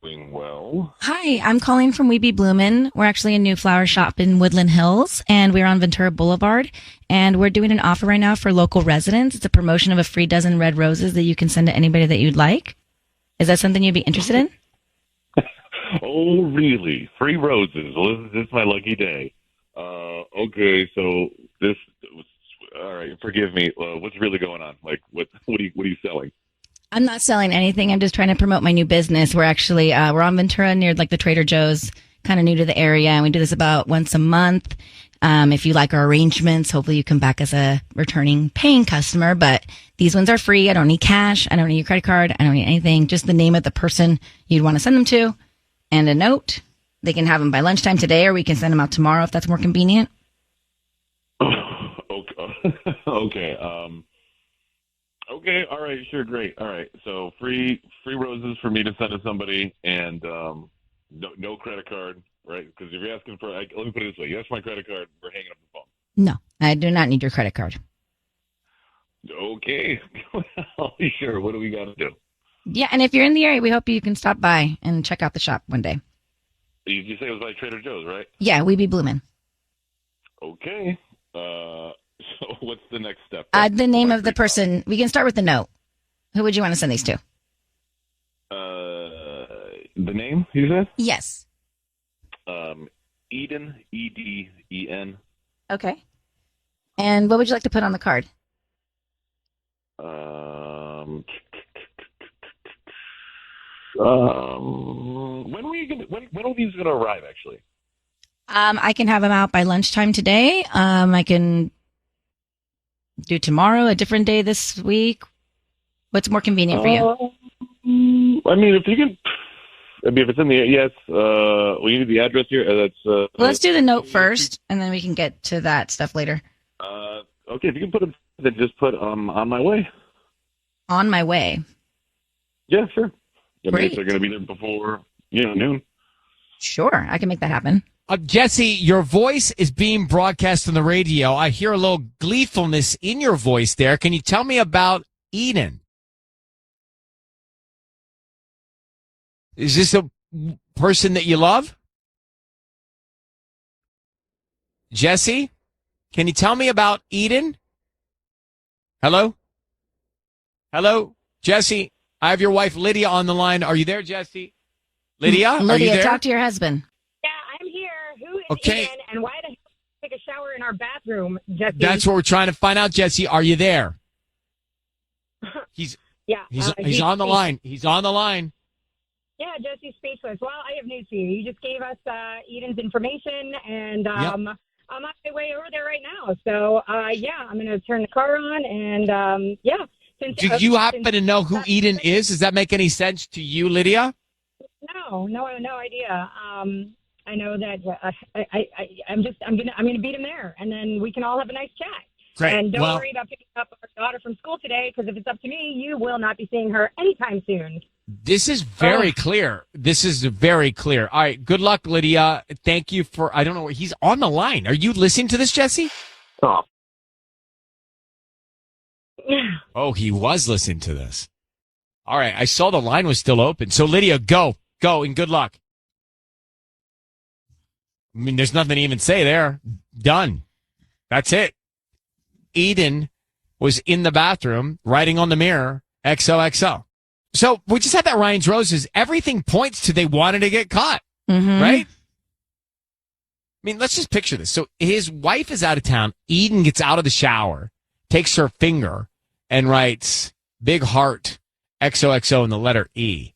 Doing well. Hi, I'm calling from We Be Bloomin'. We're actually a new flower shop in Woodland Hills, and we're on Ventura Boulevard. And we're doing an offer right now for local residents. It's a promotion of a free dozen red roses that you can send to anybody that you'd like. Is that something you'd be interested in? Oh, really? Free roses. Well, this is my lucky day. Okay, so this. All right, forgive me. What's really going on? Like, what are you selling? I'm not selling anything. I'm just trying to promote my new business. We're actually we're on Ventura near like the Trader Joe's, kind of new to the area, and we do this about once a month. If you like our arrangements, hopefully you come back as a returning paying customer. But these ones are free. I don't need cash. I don't need your credit card. I don't need anything. Just the name of the person you'd want to send them to and a note. They can have them by lunchtime today, or we can send them out tomorrow if that's more convenient. Okay. Okay. All right. Sure. Great. All right. So free roses for me to send to somebody, and no credit card, right? Because if you're asking for, let me put it this way: you ask my credit card, we're hanging up the phone. No, I do not need your credit card. Okay. Well, sure. What do we got to do? Yeah, and if you're in the area, we hope you can stop by and check out the shop one day. You say it was like Trader Joe's, right? Yeah, We Be Bloomin'. Okay. So what's the next step? The name of the person. We can start with the note. Who would you want to send these to? The name, you said? Yes. Eden, Eden. Okay. And what would you like to put on the card? When are these going to arrive, actually? I can have them out by lunchtime today. I can do tomorrow, a different day this week. What's more convenient for you? I mean, if you can, if it's in the, yes, we need the address here. Let's do the note first, and then we can get to that stuff later. Okay, if you can put it Then just put on my way. On my way. Yeah, sure. I mean, Great. if they're going to be there before, noon. Sure, I can make that happen. Jesse, your voice is being broadcast on the radio. I hear a little gleefulness in your voice there. Can you tell me about Eden? Is this a person that you love? Jesse, can you tell me about Eden? Hello? Hello? Jesse, I have your wife Lydia on the line. Are you there, Jesse? Lydia, are you Lydia, there? talk to your husband. Yeah, I'm here. Who is Okay. Ian, and why the hell take a shower in our bathroom, Jesse? That's what we're trying to find out, Jesse. Are you there? He's on the line. He's on the line. Yeah, Jesse's speechless. Well, I have news for you. You just gave us Eden's information, and I'm on my way over there right now. So, I'm going to turn the car on, and Do you happen to know who Eden is? Does that make any sense to you, Lydia? No idea. I know that I'm gonna beat him there, and then we can all have a nice chat. Great. And don't Well- worry about picking up our daughter from school today, because if it's up to me, you will not be seeing her anytime soon. This is very clear. This is very clear. All right. Good luck, Lydia. Thank you for, I don't know, he's on the line. Are you listening to this, Jesse? Oh. Oh, he was listening to this. All right. I saw the line was still open. So, Lydia, go, and good luck. I mean, there's nothing to even say there. Done. That's it. Eden was in the bathroom writing on the mirror, XOXO. So we just had that Ryan's Roses. Everything points to they wanted to get caught, right? I mean, let's just picture this. So his wife is out of town. Eden gets out of the shower, takes her finger, and writes big heart, XOXO, and the letter E.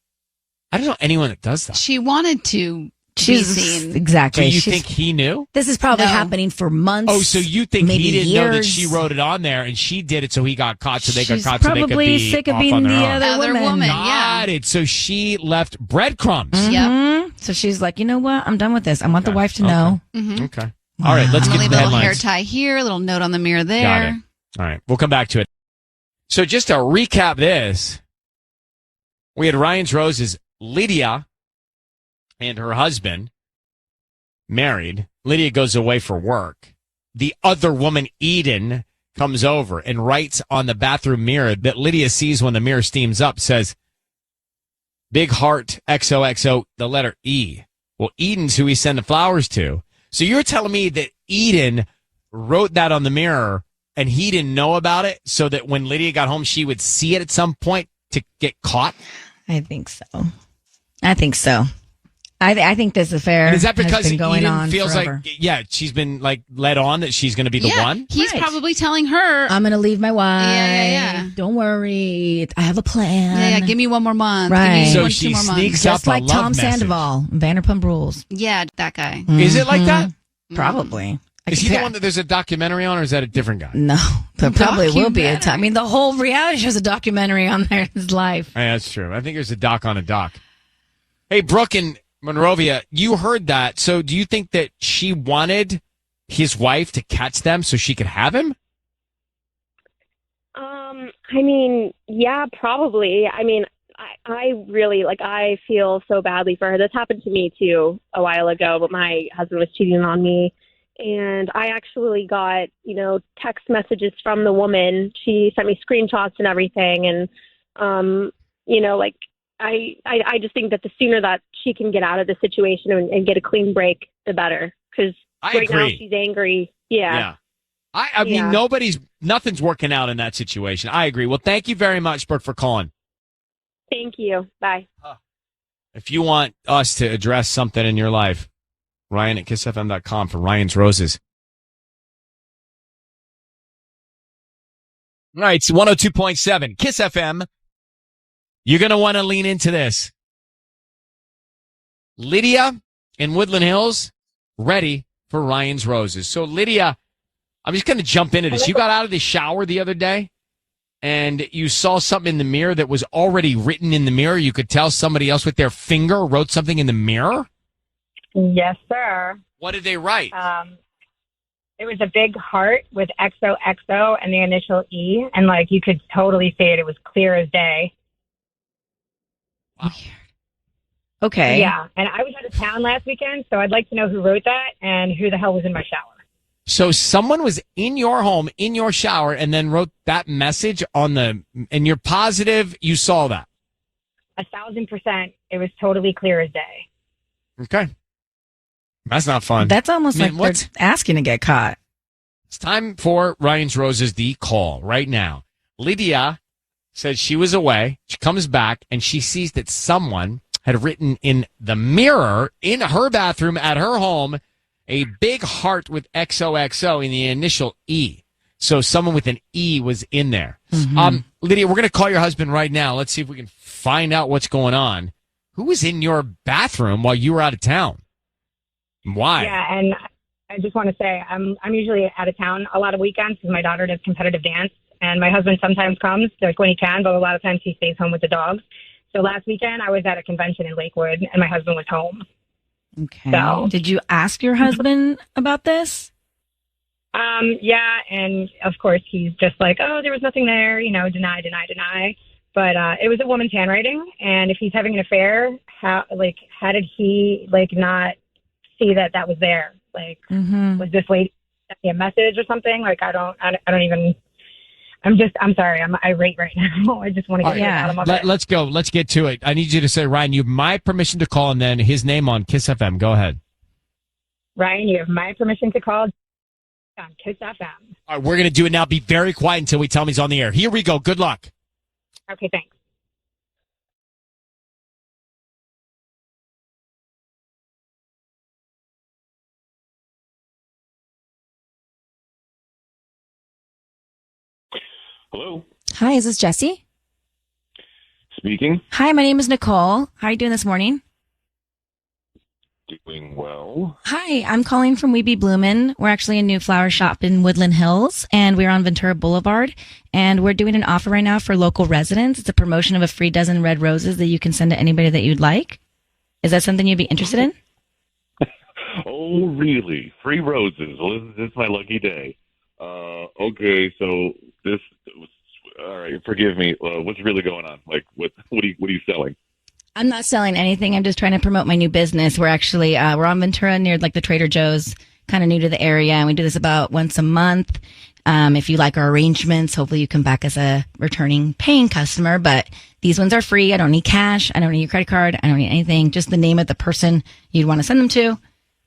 I don't know anyone that does that. She wanted to be seen. Exactly. Do you think he knew? This is probably happening for months. Oh, so you think maybe he didn't know that years. she wrote it on there and she did it so he got caught so they She's got caught so they could probably be sick of off being on their the own. other woman. Got it. So she left breadcrumbs. Mhm. So she's like, you know what? I'm done with this. I want the wife to know. Okay. All right, let's get to Leave the a little hair headlines. tie here, a little note on the mirror there. Got it. All right, we'll come back to it. So just to recap this, we had Ryan's Roses, Lydia and her husband married. Lydia goes away for work. The other woman, Eden, comes over and writes on the bathroom mirror that Lydia sees when the mirror steams up, says, big heart, XOXO, the letter E. Well, Eden's who we send the flowers to. So you're telling me that Eden wrote that on the mirror and he didn't know about it so that when Lydia got home, she would see it at some point to get caught? I think so. I think this affair And is that has because been going Eden on feels forever. like, she's been like led on that she's going to be the one? He's probably telling her, I'm going to leave my wife. Yeah. Don't worry. I have a plan. Yeah, give me one more month. Right. Give So me she 2 more months. sneaks Just up like a love Tom message. Sandoval, Vanderpump Rules. Yeah, that guy. Is it like that? Probably. Is he the one that there's a documentary on, or is that a different guy? No, there probably will be a time. I mean, the whole reality show's a documentary on there. His life. Yeah, that's true. I think there's a doc on a doc. Hey, Brooke in Monrovia, you heard that. So do you think that she wanted his wife to catch them so she could have him? I mean, yeah, probably. I mean, I really, I feel so badly for her. This happened to me, too, a while ago, but my husband was cheating on me. And I actually got, text messages from the woman. She sent me screenshots and everything. And, I just think that the sooner that she can get out of the situation and get a clean break, the better. Because right now agree. she's angry. Yeah. I mean, nothing's working out in that situation. I agree. Well, thank you very much, Brooke, for calling. Thank you. Bye. If you want us to address something in your life, Ryan at KIIS-FM.com for Ryan's Roses. All right, it's 102.7 KIIS FM. You're going to want to lean into this. Lydia in Woodland Hills, ready for Ryan's Roses. So, Lydia, I'm just going to jump into this. You got out of the shower the other day, and you saw something in the mirror that was already written in the mirror. You could tell somebody else with their finger wrote something in the mirror? Yes, sir. What did they write? It was a big heart with XOXO and the initial E, and like you could totally see it. It was clear as day. Okay. Yeah, and I was out of town last weekend, so I'd like to know who wrote that and who the hell was in my shower. So someone was in your home, in your shower, and then wrote that message and you're positive you saw that? 1,000%. It was totally clear as day. Okay. That's not fun. That's almost I mean, like they're asking to get caught. It's time for Ryan's Roses, the call right now. Lydia said she was away. She comes back and she sees that someone had written in the mirror in her bathroom at her home a big heart with XOXO in the initial E. So someone with an E was in there. Lydia, we're going to call your husband right now. Let's see if we can find out what's going on. Who was in your bathroom while you were out of town? Why? Yeah, and I just want to say I'm usually out of town a lot of weekends because my daughter does competitive dance, and my husband sometimes comes, like when he can, but a lot of times he stays home with the dogs. So last weekend I was at a convention in Lakewood, and my husband was home. Okay. So, did you ask your husband about this? Yeah, and of course he's just like, oh, there was nothing there, deny. But it was a woman's handwriting, and if he's having an affair, how did he not see that was there? Like, was this lady sent me a message or something? Like, I don't even. I'm sorry. I'm irate right now. I just want to get it out of my head. Let's go. Let's get to it. I need you to say, Ryan, you have my permission to call, and then his name on KIIS-FM. Go ahead. Ryan, you have my permission to call on KIIS-FM. All right, we're going to do it now. Be very quiet until we tell him he's on the air. Here we go. Good luck. Okay, thanks. Hello. Hi, is this Jesse? Speaking. Hi, my name is Nicole. How are you doing this morning? Doing well. Hi, I'm calling from We Be Bloomin'. We're actually a new flower shop in Woodland Hills, and we're on Ventura Boulevard. And we're doing an offer right now for local residents. It's a promotion of a free dozen red roses that you can send to anybody that you'd like. Is that something you'd be interested in? Oh, really? Free roses. Well, this is my lucky day. Okay, so this. All right, forgive me. What's really going on? Like, what are you selling? I'm not selling anything. I'm just trying to promote my new business. We're actually we're on Ventura near like the Trader Joe's, kind of new to the area, and we do this about once a month. If you like our arrangements, hopefully you come back as a returning paying customer. But these ones are free. I don't need cash. I don't need your credit card. I don't need anything. Just the name of the person you'd want to send them to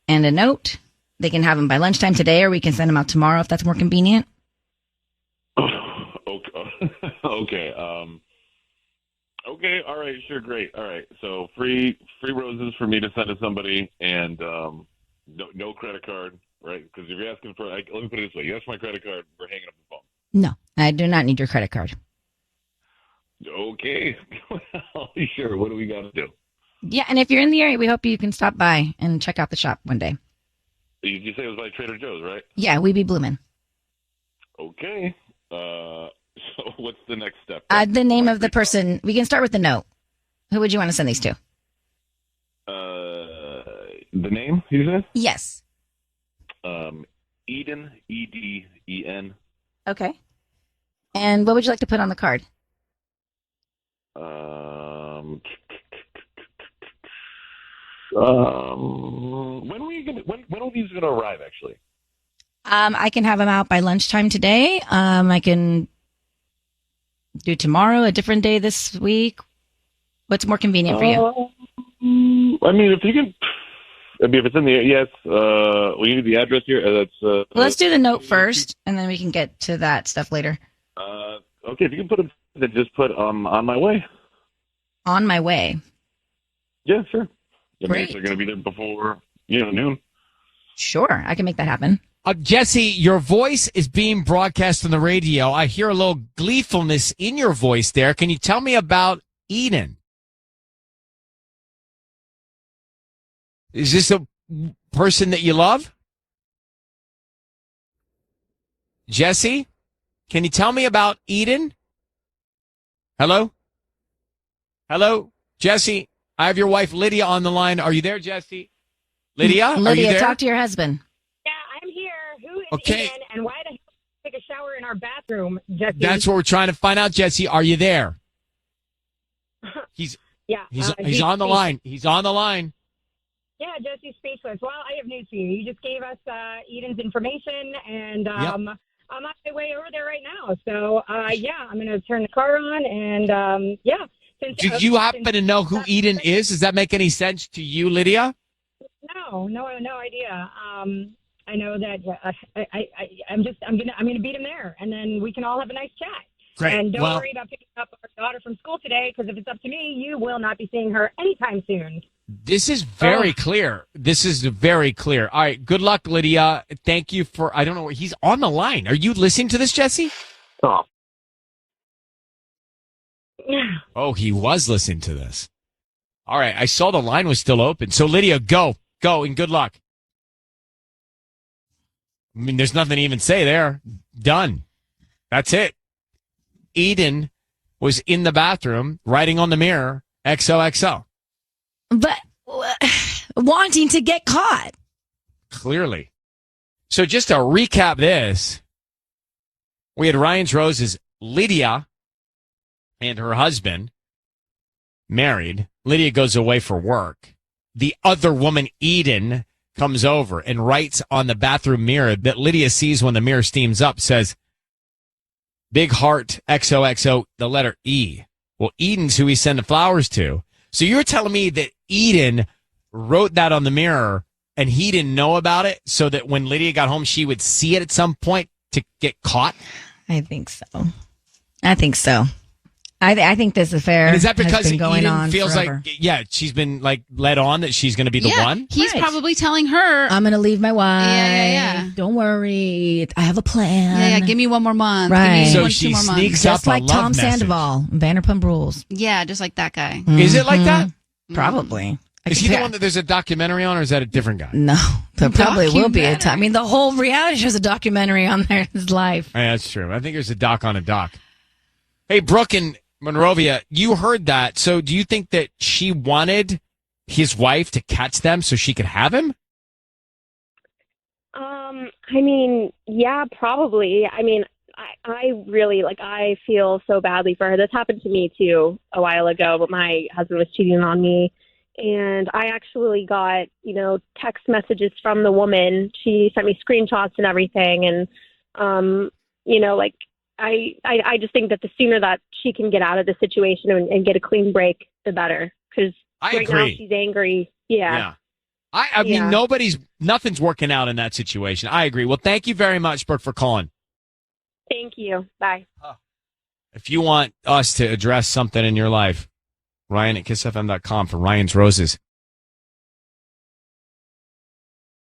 and a note. They can have them by lunchtime today, or we can send them out tomorrow if that's more convenient. Okay. Okay. All right. Sure. Great. All right. So free roses for me to send to somebody, and no credit card, right? Because if you're asking for, let me put it this way: you ask for my credit card, we're hanging up the phone. No, I do not need your credit card. Okay. Well, sure. What do we got to do? Yeah, and if you're in the area, we hope you can stop by and check out the shop one day. You say it was by Trader Joe's, right? Yeah, We Be Bloomin'. Okay. So what's the next step? The name of the person. We can start with the note. Who would you want to send these to? The name, you said? Yes. Eden, E-D-E-N. Okay. And what would you like to put on the card? When are these going to arrive, actually? I can have them out by lunchtime today. I can do tomorrow, a different day this week. What's more convenient for you? I mean, if you can, if it's in the, yes, we need the address here. Well, let's do the note first, and then we can get to that stuff later. Okay, if you can put it, then just put, on my way. On my way. Yeah, sure. Great. They're going to be there before, noon. Sure, I can make that happen. Jesse, your voice is being broadcast on the radio. I hear a little gleefulness in your voice there. Can you tell me about Eden? Is this a person that you love? Jesse, can you tell me about Eden? Hello? Hello? Jesse, I have your wife Lydia on the line. Are you there, Jesse? Lydia? Are you Lydia, there? talk to your husband. Yeah, I'm here. Who Okay. Eden, and why the hell did you take a shower in our bathroom, Jesse? That's what we're trying to find out, Jesse. Are you there? He's on the line. He's on the line. Yeah, Jesse's speechless. Well, I have news for you. You just gave us Eden's information, and I'm on my way over there right now. So, I'm going to turn the car on, and Do you happen to know who Eden is? Does that make any sense to you, Lydia? No idea. I know that I'm gonna beat him there, and then we can all have a nice chat. Great. And don't worry about picking up our daughter from school today, because if it's up to me, you will not be seeing her anytime soon. This is very clear. This is very clear. All right. Good luck, Lydia. Thank you for. I don't know. He's on the line. Are you listening to this, Jesse? Oh, he was listening to this. All right. I saw the line was still open. So, Lydia, go, and good luck. I mean, there's nothing to even say there. Done. That's it. Eden was in the bathroom writing on the mirror, XOXO. But wanting to get caught. Clearly. So just to recap this, we had Ryan's Roses, Lydia and her husband married. Lydia goes away for work. The other woman, Eden, comes over and writes on the bathroom mirror that Lydia sees when the mirror steams up, says, big heart, XOXO, the letter E. Well, Eden's who we send the flowers to. So you're telling me that Eden wrote that on the mirror and he didn't know about it, so that when Lydia got home, she would see it at some point to get caught? I think so. I think this affair And is that because has been going Eden on feels forever. like, she's been like led on that she's going to be the one? He's probably telling her, I'm going to leave my wife. Yeah. Don't worry. I have a plan. Yeah, give me one more month. Right. Give me So 2 she more months. sneaks Just up like a love Tom message. Sandoval, Vanderpump Rules. Yeah, just like that guy. Is it like that? Probably. Is he the one that there's a documentary on, or is that a different guy? No, there probably will be a time. I mean, the whole reality show's a documentary on there, his life. Yeah, that's true. I think there's a doc on a doc. Hey, Brooke in Monrovia, you heard that. So do you think that she wanted his wife to catch them so she could have him? I mean, yeah, probably. I mean, I really, I feel so badly for her. This happened to me, too, a while ago, but my husband was cheating on me. And I actually got, text messages from the woman. She sent me screenshots and everything. And, I just think that the sooner that she can get out of the situation and get a clean break, the better. Because right now she's angry. Yeah. I mean, nothing's working out in that situation. I agree. Well, thank you very much, Brooke, for calling. Thank you. Bye. If you want us to address something in your life, Ryan at KIIS-FM.com for Ryan's Roses.